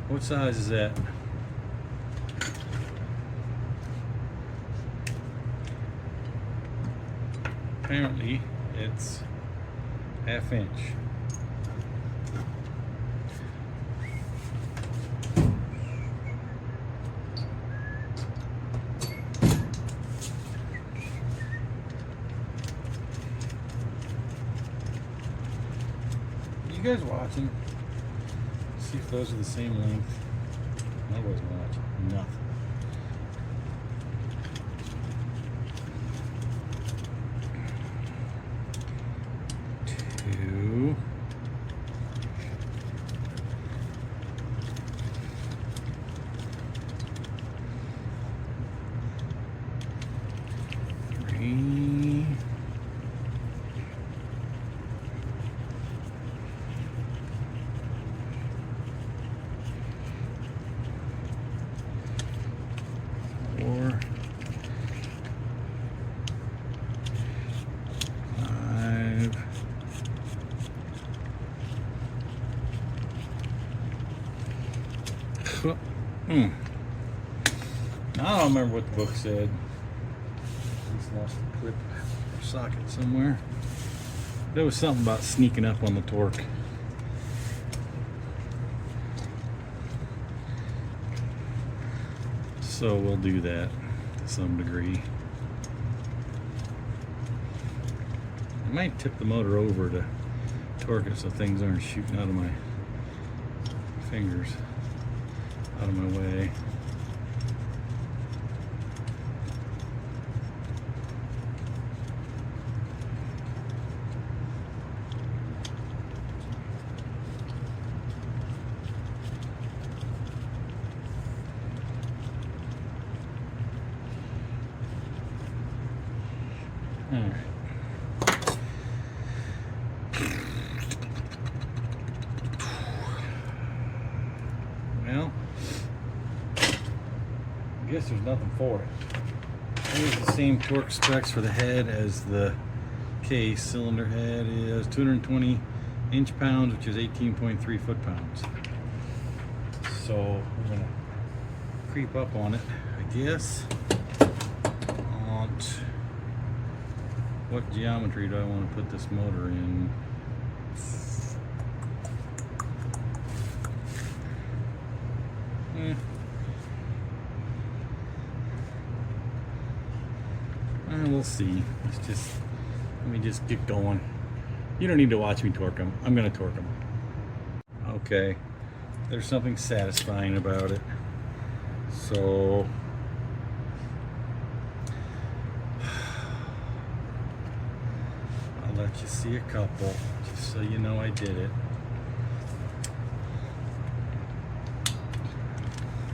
A: What size is that? Apparently, it's 1/2 inch. You guys watching? See if those are the same length. I wasn't watching. Nothing. Two. Three. 4, 5, 12. I don't remember what the book said. At least Lost the clip or socket somewhere. There was something about sneaking up on the torque. So we'll do that to some degree. I might tip the motor over to torque it so things aren't shooting out of my fingers, out of my way. All right. Well, I guess there's nothing for it. Here's the same torque specs for the head as the case. Cylinder head is 220 inch-pounds, which is 18.3 foot-pounds. So we're gonna creep up on it, I guess. What geometry do I want to put this motor in? We'll see. Let me just get going. You don't need to watch me torque them. I'm going to torque them. Okay. There's something satisfying about it. So I'll let you see a couple, just so you know I did it.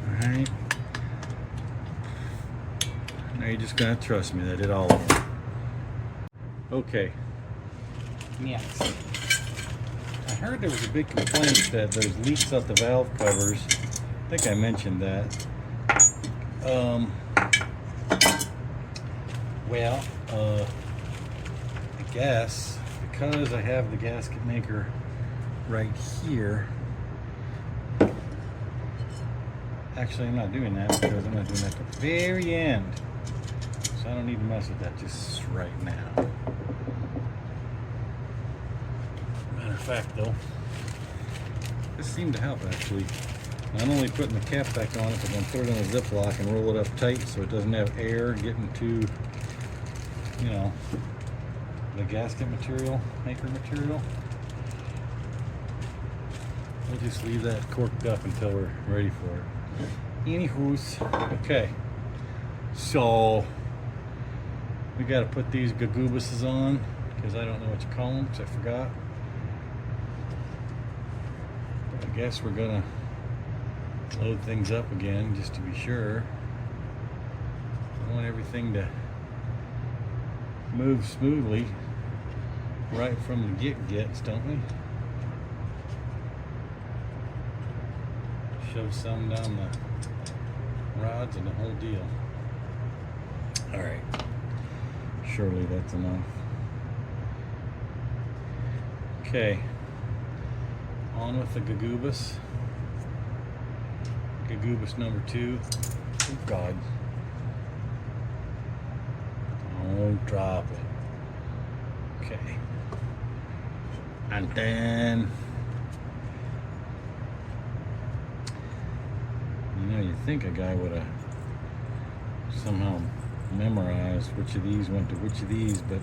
A: Alright. Now you're just gonna trust me that I did all of them. Okay. Next. I heard there was a big complaint that there's leaks out the valve covers. I think I mentioned that. Well, I guess because I have the gasket maker right here. Actually, I'm not doing that because I'm not doing that at the very end. So I don't need to mess with that just right now. Matter of fact, though, this seemed to help actually. Not only putting the cap back on it, but then put it on a Ziploc and roll it up tight so it doesn't have air getting to, you know, the gasket material, maker material. We'll just leave that corked up until we're ready for it. Anywho's, okay. So we got to put these gagubuses on because I don't know what to call them because I forgot. But I guess we're gonna load things up again just to be sure. I want everything to move smoothly right from the get-gets, don't we? Shove some down the rods and the whole deal. Alright. Surely that's enough. Okay. On with the gagubus. Gagubus number 2. Oh God. Don't drop it. Okay. And then, you know, you'd think a guy would have somehow memorized which of these went to which of these, but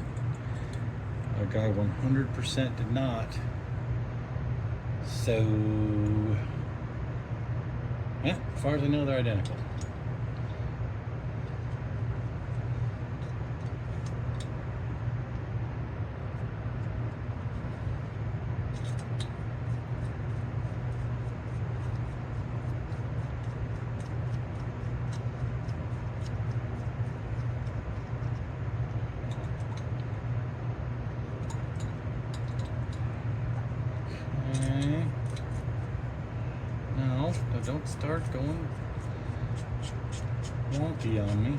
A: a guy 100% did not. So, yeah, as far as I know, they're identical. Don't start going wonky on me.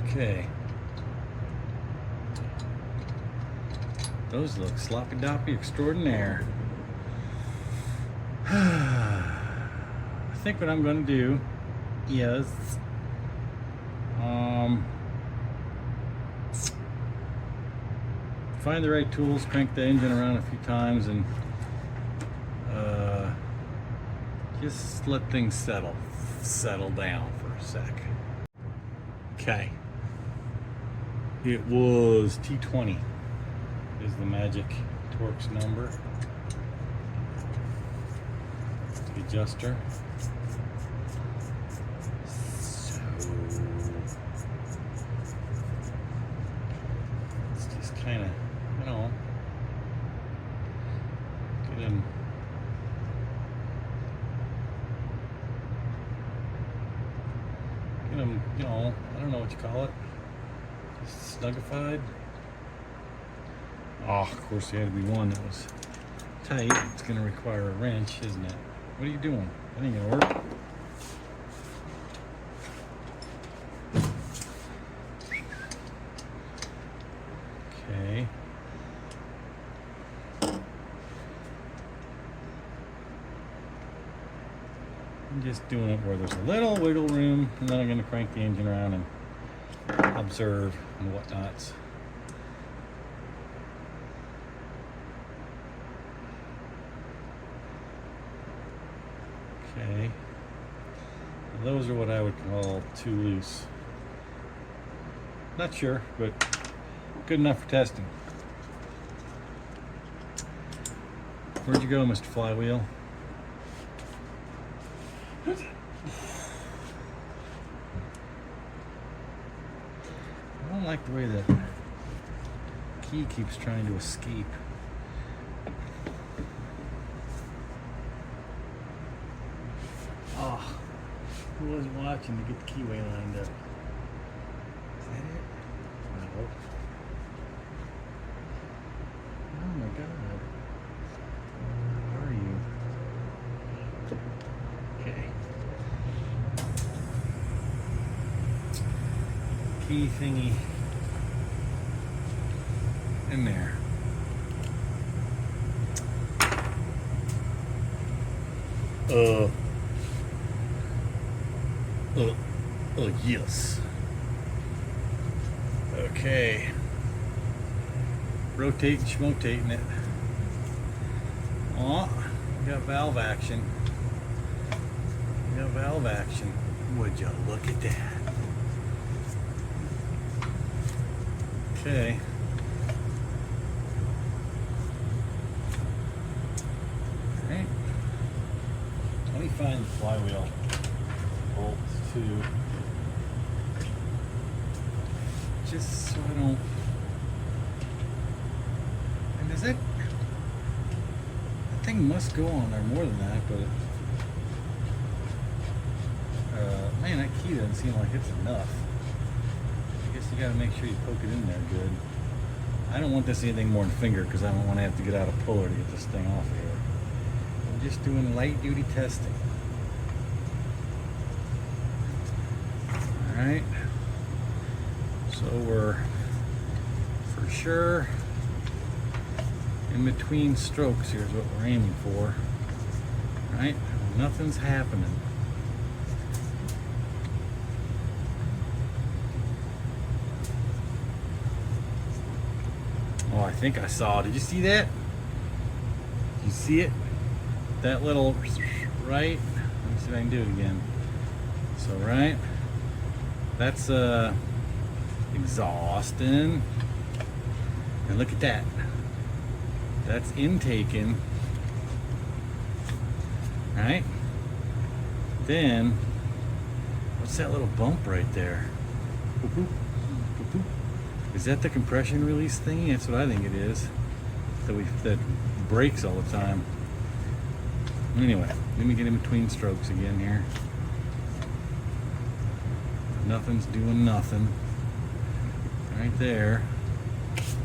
A: Okay. Those look sloppy-doppy extraordinaire. I think what I'm going to do is find the right tools, crank the engine around a few times, and just let things settle down for a sec. Okay. It was T20 is the magic Torx number. The adjuster. So it's just kind of, you know, get him. You know, I don't know what you call it. Just snuggified. Oh, of course, there had to be one that was tight. It's going to require a wrench, isn't it? What are you doing? That ain't going to work. Okay. I'm just doing it where there's a little wiggle room, and then I'm going to crank the engine around and observe and whatnots. Okay. Now those are what I would call too loose. Not sure, but good enough for testing. Where'd you go, Mr. Flywheel? I don't like the way that key keeps trying to escape. Oh, who wasn't watching to get the keyway lined up? Is that it? No. Oh my God. Where are you? Okay. Key thingy in there. Yes. Okay. Rotate and schmotating it. Oh, we got valve action. We got valve action. Would you look at that? Okay. Alright. Let me find the flywheel bolts too. Just so I don't. And is it? That thing must go on there more than that, but man, that key doesn't seem like it's enough. I guess you got to make sure you poke it in there good. I don't want this anything more than finger because I don't want to have to get out a puller to get this thing off here. I'm just doing light duty testing. All right. So we're for sure in between strokes. Here's what we're aiming for. Right? Nothing's happening. Oh, I think I saw. Did you see that? Did you see it? That little right? Let me see if I can do it again. So right, that's exhausting. And look at that. That's intaking. Right? Then what's that little bump right there? Is that the compression release thingy? That's what I think it is. That breaks all the time. Anyway, let me get in between strokes again here. Nothing's doing nothing. Right there.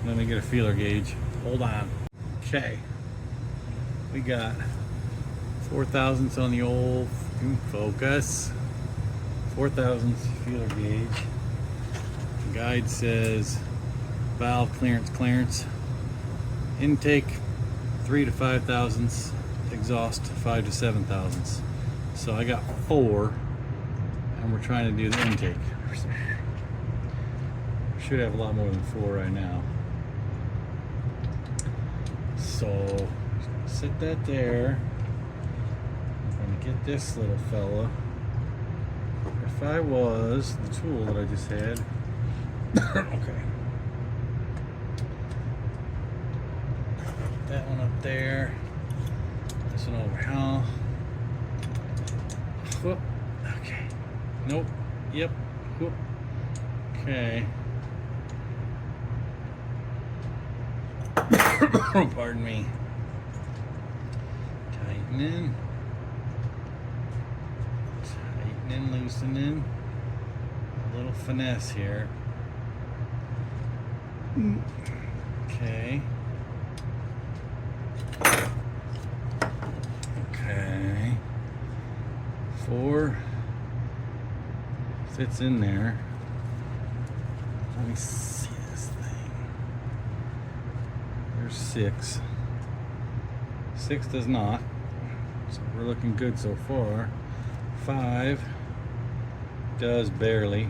A: Let me get a feeler gauge. Hold on. Okay. We got 4 thousandths on the old focus. 4 thousandths feeler gauge. The guide says valve clearance. Intake 3 to 5 thousandths. Exhaust 5 to 7 thousandths. So I got 4, and we're trying to do the intake. Should have a lot more than 4 right now. So just gonna sit that there. I'm gonna get this little fella. If I was the tool that I just had, okay. That one up there. This one over here. Whoop. Okay. Nope. Yep. Whoop. Okay. Pardon me. Tightening. Tightening, loosening. A little finesse here. Okay. Okay. 4 fits in there. Let me see this thing. There's 6. 6 does not. So we're looking good so far. 5 does barely.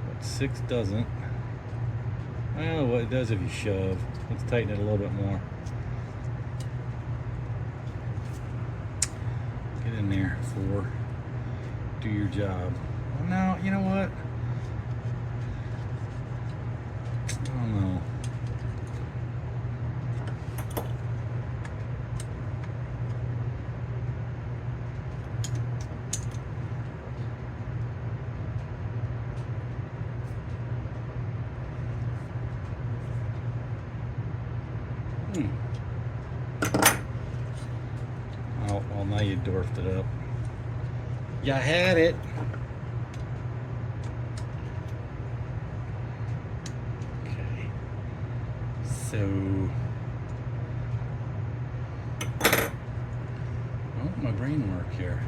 A: But 6 doesn't. Well, what it does if you shove. Let's tighten it a little bit more. Get in there, 4. Do your job. Well, now, you know what? I don't know. Oh, well, now you dwarfed it up. You had it. Okay. So, oh, my brain work here.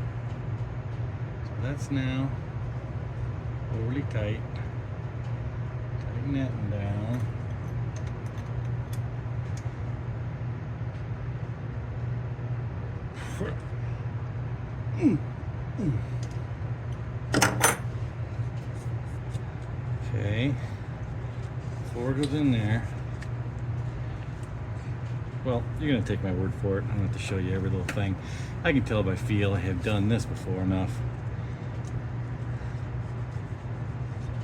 A: So that's now overly tight. Tighten that one down. Okay, 4 goes in there. Well, you're gonna take my word for it. I'm gonna have to show you every little thing. I can tell by feel. I have done this before enough.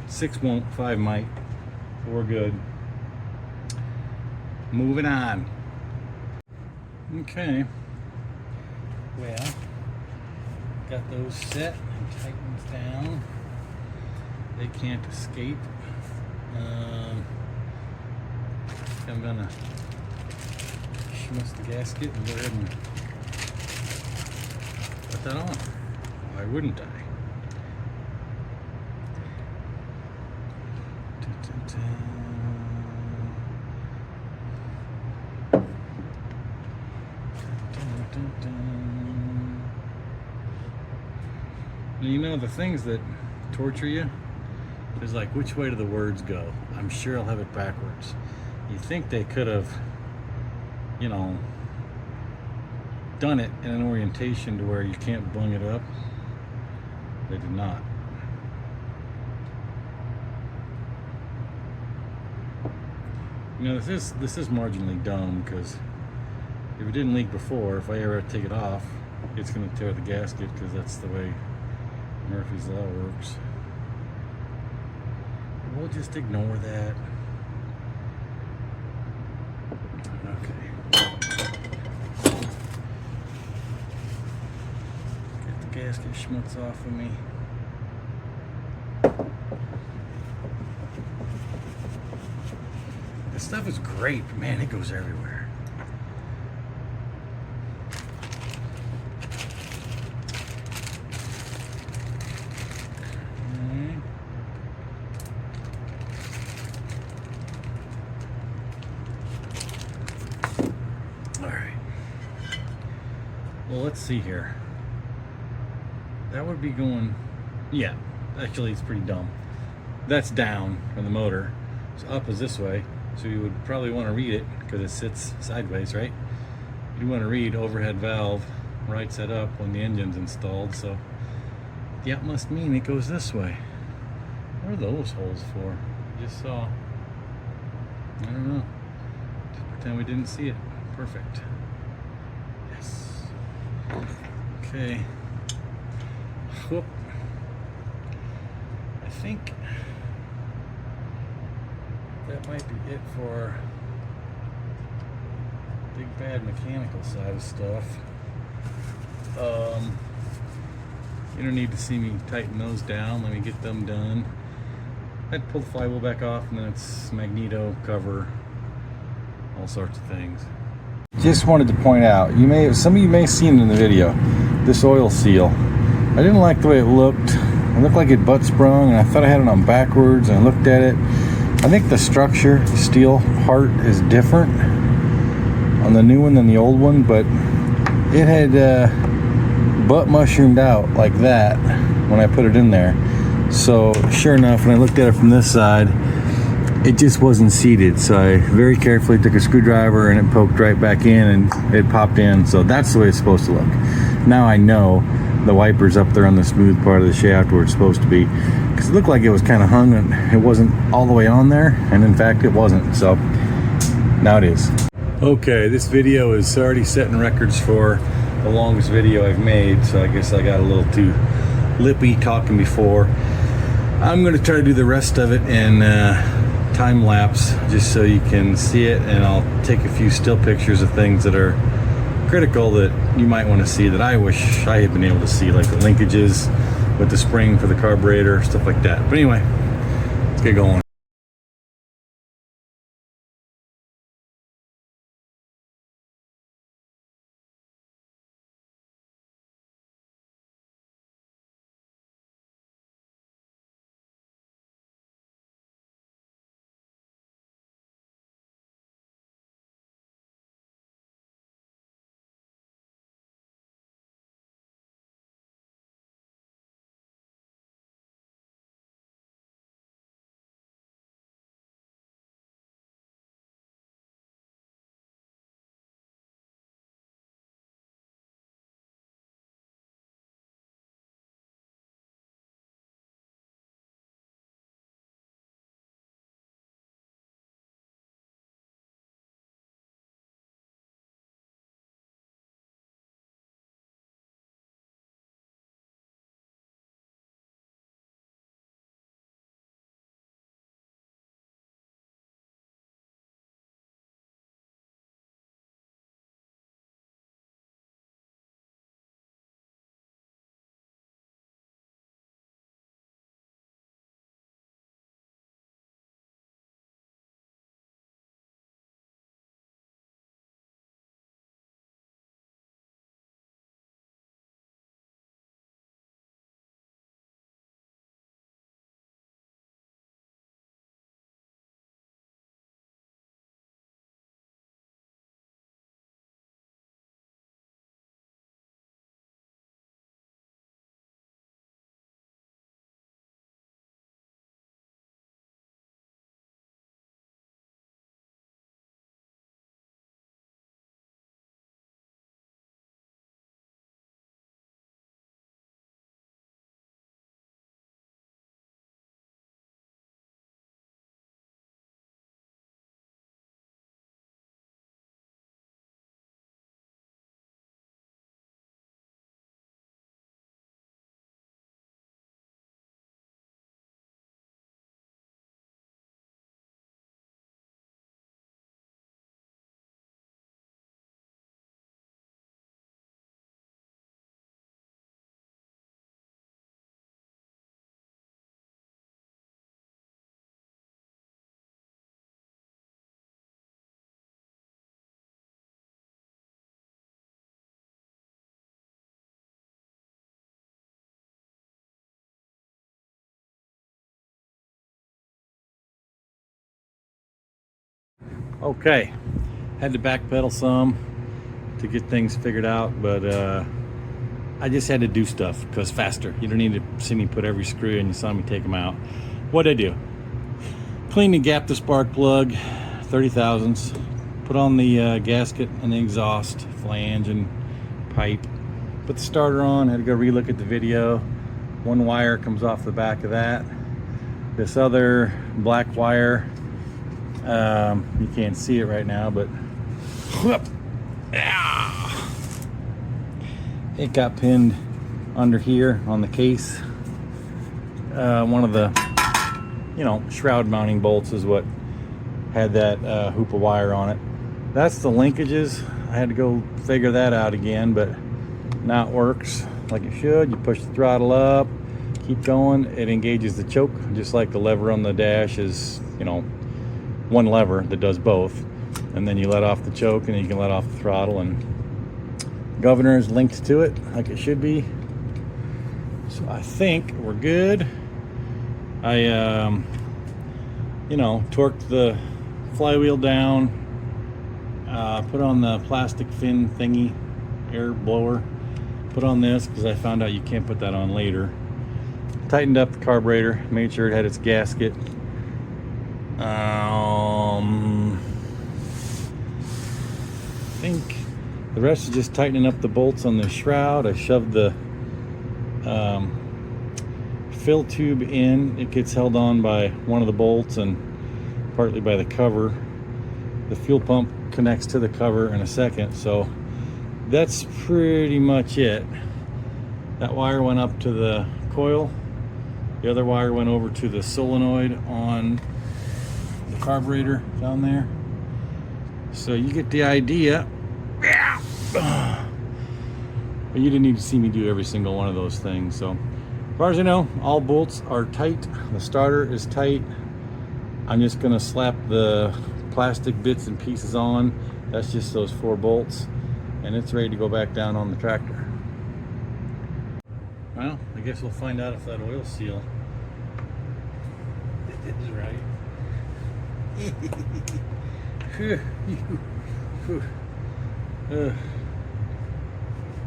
A: 6 won't, 5 might. 4 good. Moving on. Okay. Well, got those set and tightens down. They can't escape. I'm gonna schmutz the gasket and go ahead and put that on. Why wouldn't I? You know, the things that torture you is like, which way do the words go? I'm sure I'll have it backwards. You think they could have, you know, done it in an orientation to where you can't bung it up. They did not. You know, this is marginally dumb, because if it didn't leak before, if I ever take it off, it's going to tear the gasket, because that's the way Murphy's Law works. We'll just ignore that. Okay. Get the gasket schmutz off of me. This stuff is great, but man, it goes everywhere. Well, let's see here. That would be going, yeah, actually it's pretty dumb. That's down from the motor. So up is this way. So you would probably want to read it because it sits sideways, right? You want to read overhead valve right side up when the engine's installed. So that must mean it goes this way. What are those holes for? I just saw. I don't know. Just pretend we didn't see it. Perfect. Yes. Okay. Whoop. I think that might be it for big bad mechanical side of stuff. You don't need to see me tighten those down. Let me get them done. I'd pull the flywheel back off, and then it's magneto cover, all sorts of things. Just wanted to point out, some of you may have seen in the video, this oil seal. I didn't like the way it looked. It looked like it butt sprung, and I thought I had it on backwards, and I looked at it. I think the structure, the steel part, is different on the new one than the old one, but it had butt mushroomed out like that when I put it in there. So sure enough, when I looked at it from this side, it just wasn't seated. So I very carefully took a screwdriver and it poked right back in and it popped in. So that's the way it's supposed to look. Now I know the wiper's up there on the smooth part of the shaft where it's supposed to be, because it looked like it was kind of hung and it wasn't all the way on there, and in fact it wasn't. So now it is. Okay, this video is already setting records for the longest video I've made, so I guess I got a little too lippy talking before. I'm going to try to do the rest of it in time lapse, just so you can see it, and I'll take a few still pictures of things that are critical that you might want to see, that I wish I had been able to see, like the linkages with the spring for the carburetor, stuff like that. But anyway, let's get going. Okay, had to backpedal some to get things figured out, but I just had to do stuff because faster. You don't need to see me put every screw in. You saw me take them out. What'd I do? Clean and gap the spark plug, 30 thousandths. Put on the gasket and the exhaust, flange and pipe. Put the starter on, had to go relook at the video. One wire comes off the back of that. This other black wire, you can't see it right now, but Whoop. Ah. It got pinned under here on the case. One of the, shroud mounting bolts is what had that hoop of wire on it. That's the linkages. I had to go figure that out again, but now it works like it should. You push the throttle up, keep going, it engages the choke, just like the lever on the dash is, one lever that does both. And then you let off the choke and you can let off the throttle, and governor is linked to it like it should be. So I think we're good. I torqued the flywheel down, put on the plastic fin thingy, air blower, put on this because I found out you can't put that on later. Tightened up the carburetor, made sure it had its gasket. I think the rest is just tightening up the bolts on the shroud. I shoved the fill tube in. It gets held on by one of the bolts and partly by the cover. The fuel pump connects to the cover in a second, so that's pretty much it. That wire went up to the coil. The other wire went over to the solenoid on the carburetor down there. So you get the idea. But you didn't need to see me do every single one of those things. So as far as I know, all bolts are tight. The starter is tight. I'm just gonna slap the plastic bits and pieces on. That's just those 4 bolts, and it's ready to go back down on the tractor. Well, I guess we'll find out if that oil seal is right. I'm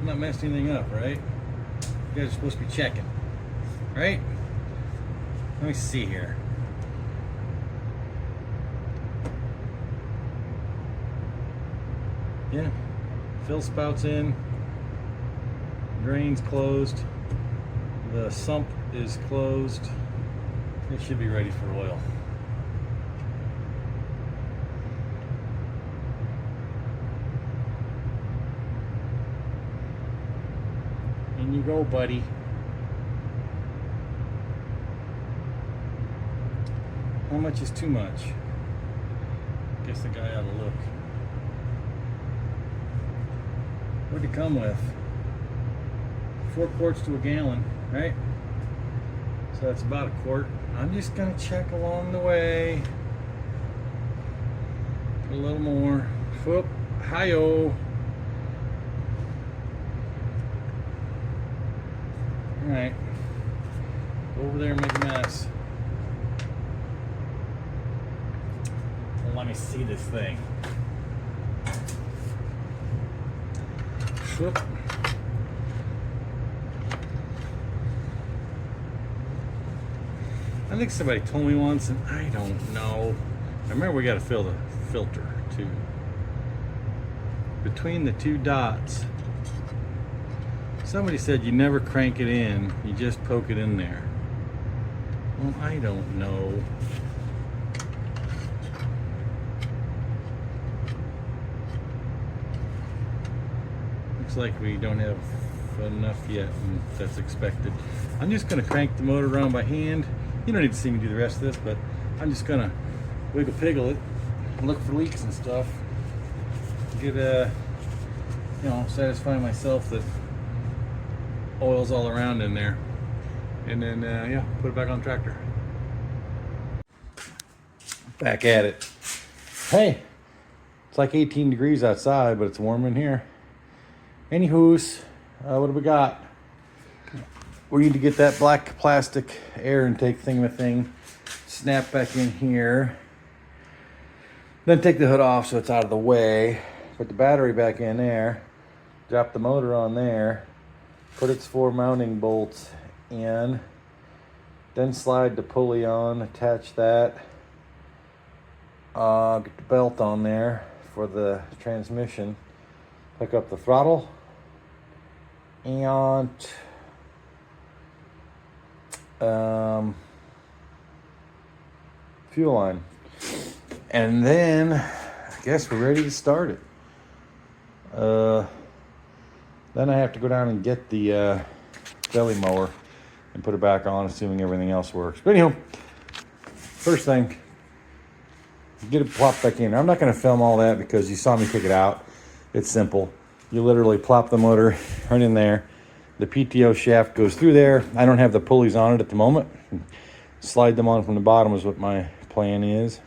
A: not messing anything up, right? You guys are supposed to be checking, right? Let me see here. Yeah, fill spout's in, drain's closed, the sump is closed. It should be ready for oil. In you go, buddy. How much is too much? Guess the guy ought to look. What'd it come with? 4 quarts to a gallon, right? So that's about a quart. I'm just gonna check along the way. Put a little more. Whoop, hi-yo. All right, go over there and make a mess. Well, let me see this thing. Whoop. I think somebody told me once, and I don't know. I remember we got to fill the filter too. Between the 2 dots. Somebody said you never crank it in, you just poke it in there. Well, I don't know. Looks like we don't have enough yet, and that's expected. I'm just going to crank the motor around by hand. You don't need to see me do the rest of this, but I'm just going to wiggle piggle it and look for leaks and stuff. Get satisfy myself that oil's all around in there, and then yeah, put it back on the tractor. Back at it. Hey, it's like 18 degrees outside, but it's warm in here. Anywho's, what do we got? We need to get that black plastic air intake thing snap back in here. Then take the hood off so it's out of the way. Put the battery back in there. Drop the motor on there. Put its 4 mounting bolts in. Then slide the pulley on, attach that. Get the belt on there for the transmission. Pick up the throttle. And fuel line. And then I guess we're ready to start it. Then I have to go down and get the belly mower and put it back on, assuming everything else works. But anyhow, first thing, get it plopped back in. I'm not going to film all that because you saw me take it out. It's simple. You literally plop the motor right in there. The PTO shaft goes through there. I don't have the pulleys on it at the moment. Slide them on from the bottom is what my plan is.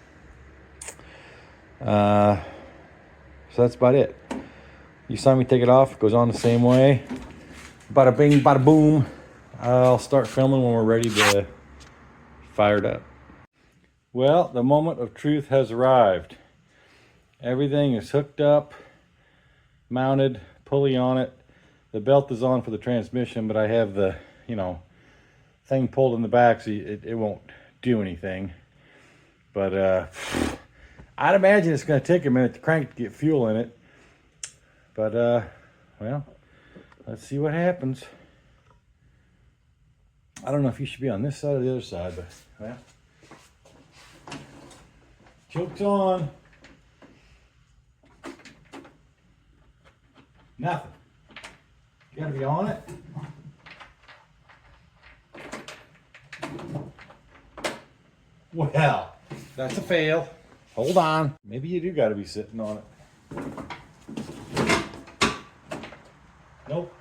A: So that's about it. You saw me take it off. It goes on the same way. Bada bing, bada boom. I'll start filming when we're ready to fire it up. Well, the moment of truth has arrived. Everything is hooked up, mounted, pulley on it. The belt is on for the transmission, but I have the, thing pulled in the back, so it won't do anything. But I'd imagine it's going to take a minute to crank to get fuel in it. But, well, let's see what happens. I don't know if you should be on this side or the other side, but, well. Choke's on. Nothing. You gotta be on it. Well, that's a fail. Hold on. Maybe you do gotta be sitting on it. Nope.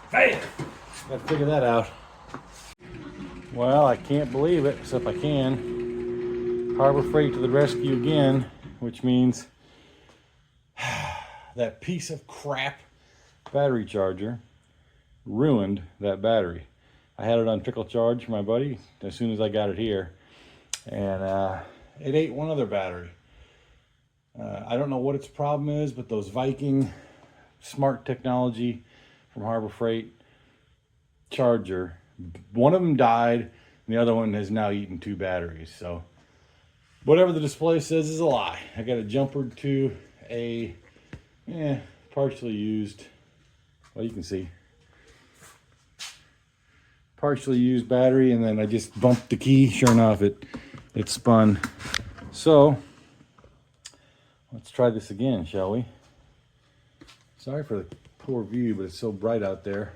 A: Fail. Gotta figure that out. Well, I can't believe it, except I can. Harbor Freight to the rescue again, which means that piece of crap battery charger ruined that battery. I had it on trickle charge for my buddy as soon as I got it here, and it ate one other battery. I don't know what its problem is, but those Viking smart technology from Harbor Freight charger, one of them died and the other one has now eaten 2 batteries. So whatever the display says is a lie. I got it jumpered to a partially used, well, you can see, partially used battery, and then I just bumped the key. Sure enough, it spun. So let's try this again, shall we? Sorry for the poor view, but it's so bright out there.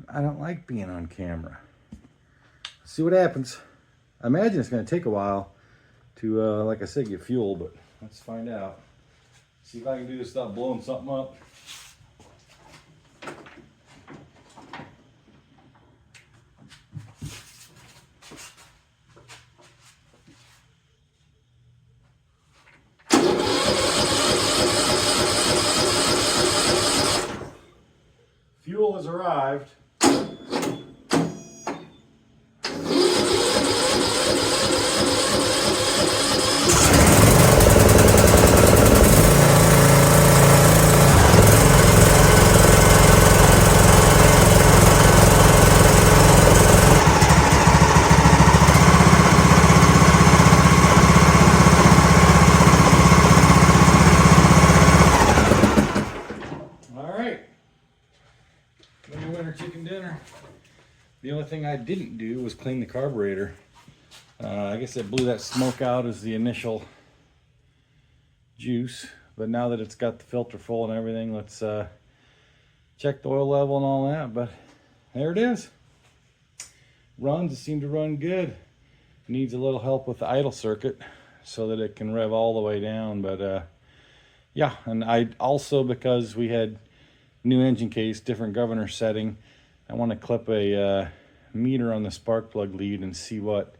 A: I don't like being on camera. Let's see what happens. I imagine it's going to take a while to, like I said, get fuel, but let's find out. See if I can do this without blowing something up. Fuel has arrived. Chicken dinner. The only thing I didn't do was clean the carburetor. I guess it blew that smoke out as the initial juice, but now that it's got the filter full and everything, let's check the oil level and all that. But there it is. Runs, it seemed to run good. Needs a little help with the idle circuit so that it can rev all the way down. But yeah, and I also, because we had new engine case, different governor setting, I want to clip a meter on the spark plug lead and see what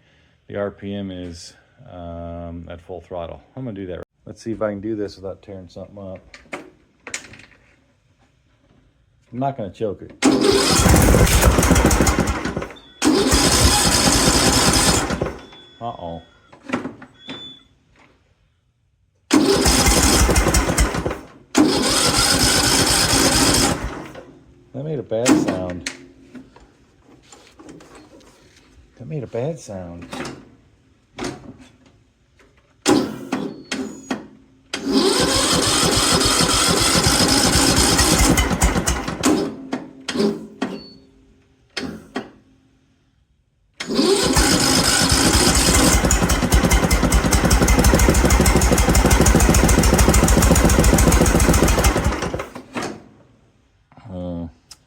A: the RPM is at full throttle. I'm going to do that. Let's see if I can do this without tearing something up. I'm not going to choke it. Uh-oh. That made a bad sound. That made a bad sound.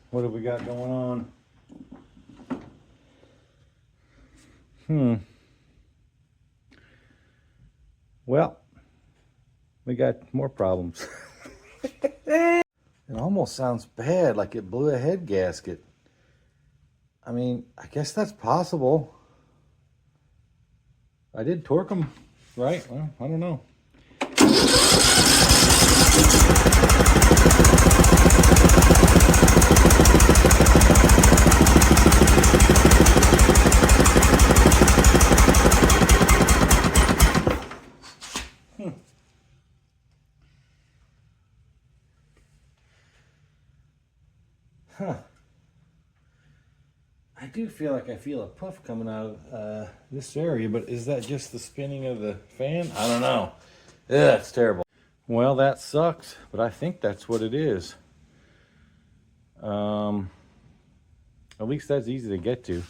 A: What have we got going on? Well, we got more problems. It almost sounds bad, like it blew a head gasket. I mean, I guess that's possible. I did torque them, right? Well, I don't know. Huh. I do feel like I feel a puff coming out of this area, but is that just the spinning of the fan? I don't know. Yeah, it's terrible. Well, that sucks, but I think that's what it is. At least that's easy to get to.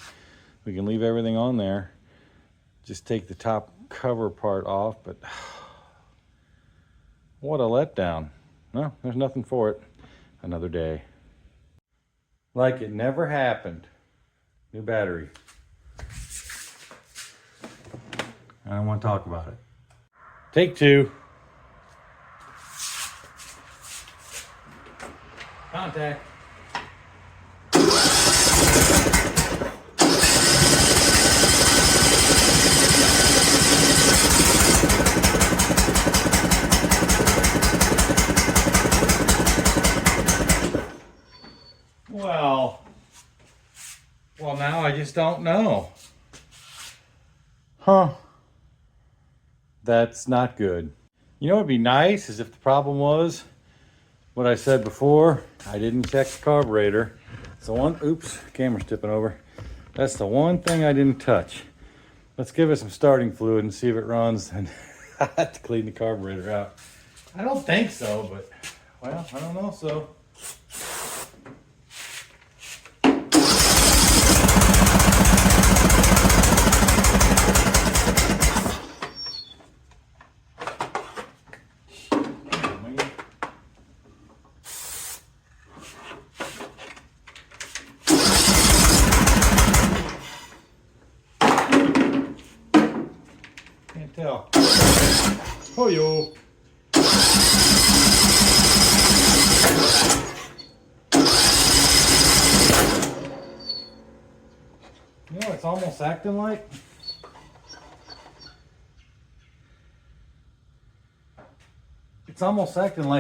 A: We can leave everything on there. Just take the top cover part off, but what a letdown. No, there's nothing for it. Another day. Like it never happened. New battery. I don't want to talk about it. Take two. Contact. Well, now I just don't know. Huh. That's not good. You know what would be nice is if the problem was what I said before. I didn't check the carburetor. It's the one, oops, camera's tipping over. That's the one thing I didn't touch. Let's give it some starting fluid and see if it runs, and I have to clean the carburetor out. I don't think so, but, well, I don't know so. Can't tell. Oh, yo. You know, it's almost acting like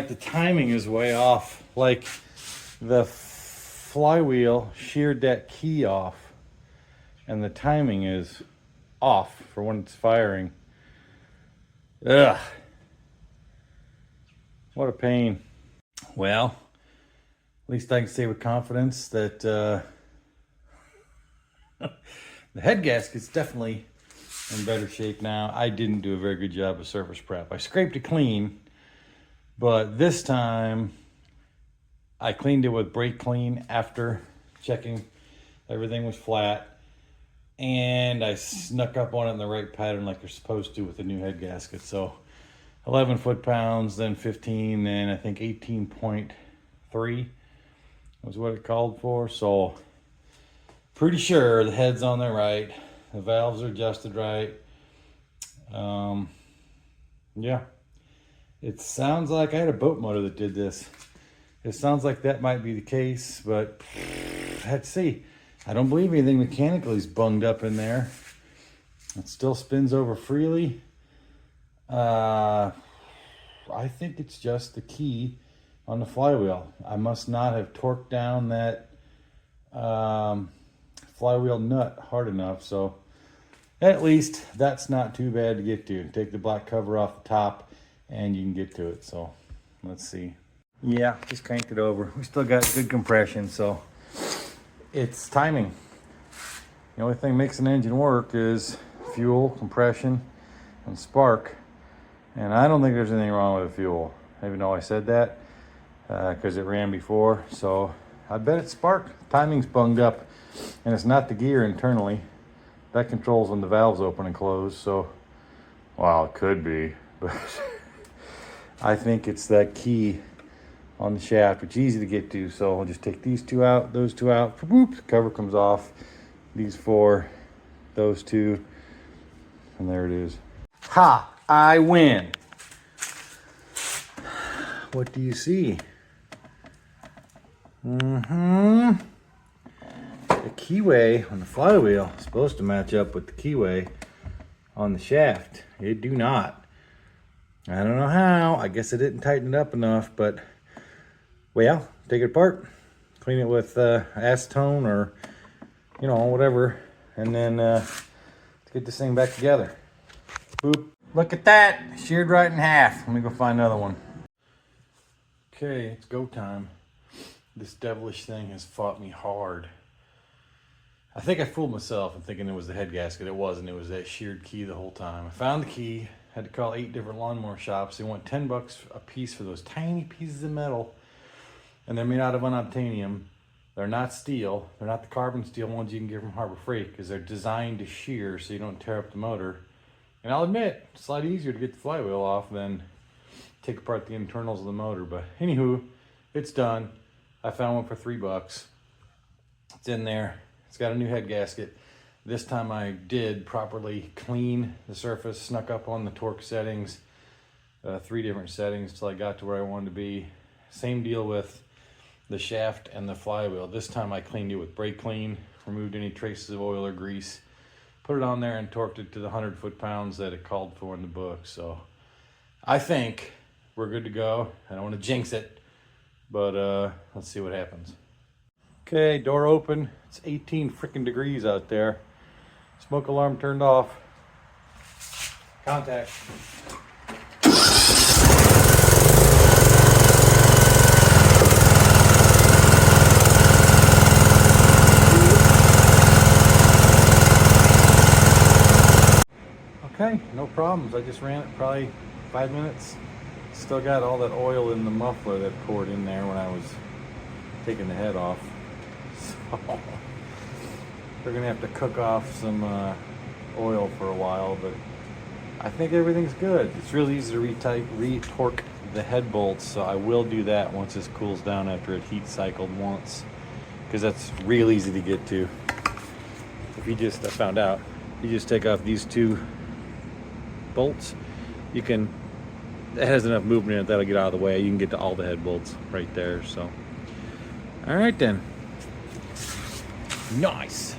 A: the timing is way off. Like the flywheel sheared that key off, and the timing is off for when it's firing. Ugh. What a pain. Well, at least I can say with confidence that the head gasket's definitely in better shape now. I didn't do a very good job of surface prep. I scraped it clean, but this time I cleaned it with brake clean after checking everything was flat. And I snuck up on it in the right pattern like you're supposed to with the new head gasket. So 11 foot-pounds, then 15, then I think 18.3 was what it called for. So pretty sure the head's on there right. The valves are adjusted right. Yeah. It sounds like I had a boat motor that did this. It sounds like that might be the case, but let's see. I don't believe anything mechanically is bunged up in there. It still spins over freely. I think it's just the key on the flywheel. I must not have torqued down that flywheel nut hard enough. So at least that's not too bad to get to. Take the black cover off the top and you can get to it. So let's see. Yeah, just cranked it over. We still got good compression, so it's timing. The only thing makes an engine work is fuel, compression, and spark. And I don't think there's anything wrong with the fuel, even though I said that, because it ran before. So I bet it's spark. Timing's bunged up, and it's not the gear internally. That controls when the valves open and close. So, well, it could be, but I think it's that key on the shaft, which is easy to get to. So I'll just take these two out, those two out, boop, the cover comes off. These four, those two, and there it is. Ha! I win. What do you see? The keyway on the flywheel is supposed to match up with the keyway on the shaft. It do not. I don't know how. I guess I didn't tighten it up enough, but well, take it apart, clean it with acetone or whatever, and then let's get this thing back together. Boop. Look at that, sheared right in half. Let me go find another one. Okay, it's go time. This devilish thing has fought me hard. I think I fooled myself in thinking it was the head gasket. It wasn't. It was that sheared key the whole time. I found the key, had to call 8 different lawnmower shops. They want $10 a piece for those tiny pieces of metal, and they're made out of unobtainium. They're not steel. They're not the carbon steel ones you can get from Harbor Freight, because they're designed to shear so you don't tear up the motor. And I'll admit, it's a lot easier to get the flywheel off than take apart the internals of the motor. But anywho, it's done. I found one for $3. It's in there. It's got a new head gasket. This time I did properly clean the surface, snuck up on the torque settings, 3 different settings till I got to where I wanted to be. Same deal with the shaft and the flywheel. This time I cleaned it with brake clean, removed any traces of oil or grease, put it on there and torqued it to the 100 foot-pounds that it called for in the book. So I think we're good to go. I don't want to jinx it, but let's see what happens. Okay, door open. It's 18 freaking degrees out there. Smoke alarm turned off. Contact. Okay, no problems. I just ran it probably 5 minutes. Still got all that oil in the muffler that poured in there when I was taking the head off. So we're gonna have to cook off some oil for a while, but I think everything's good. It's really easy to re-torque the head bolts, so I will do that once this cools down after it heat cycled once, because that's real easy to get to. If you just, I found out, you just take off these 2 bolts, you can, it has enough movement in it that'll get out of the way. You can get to all the head bolts right there. So all right then, nice.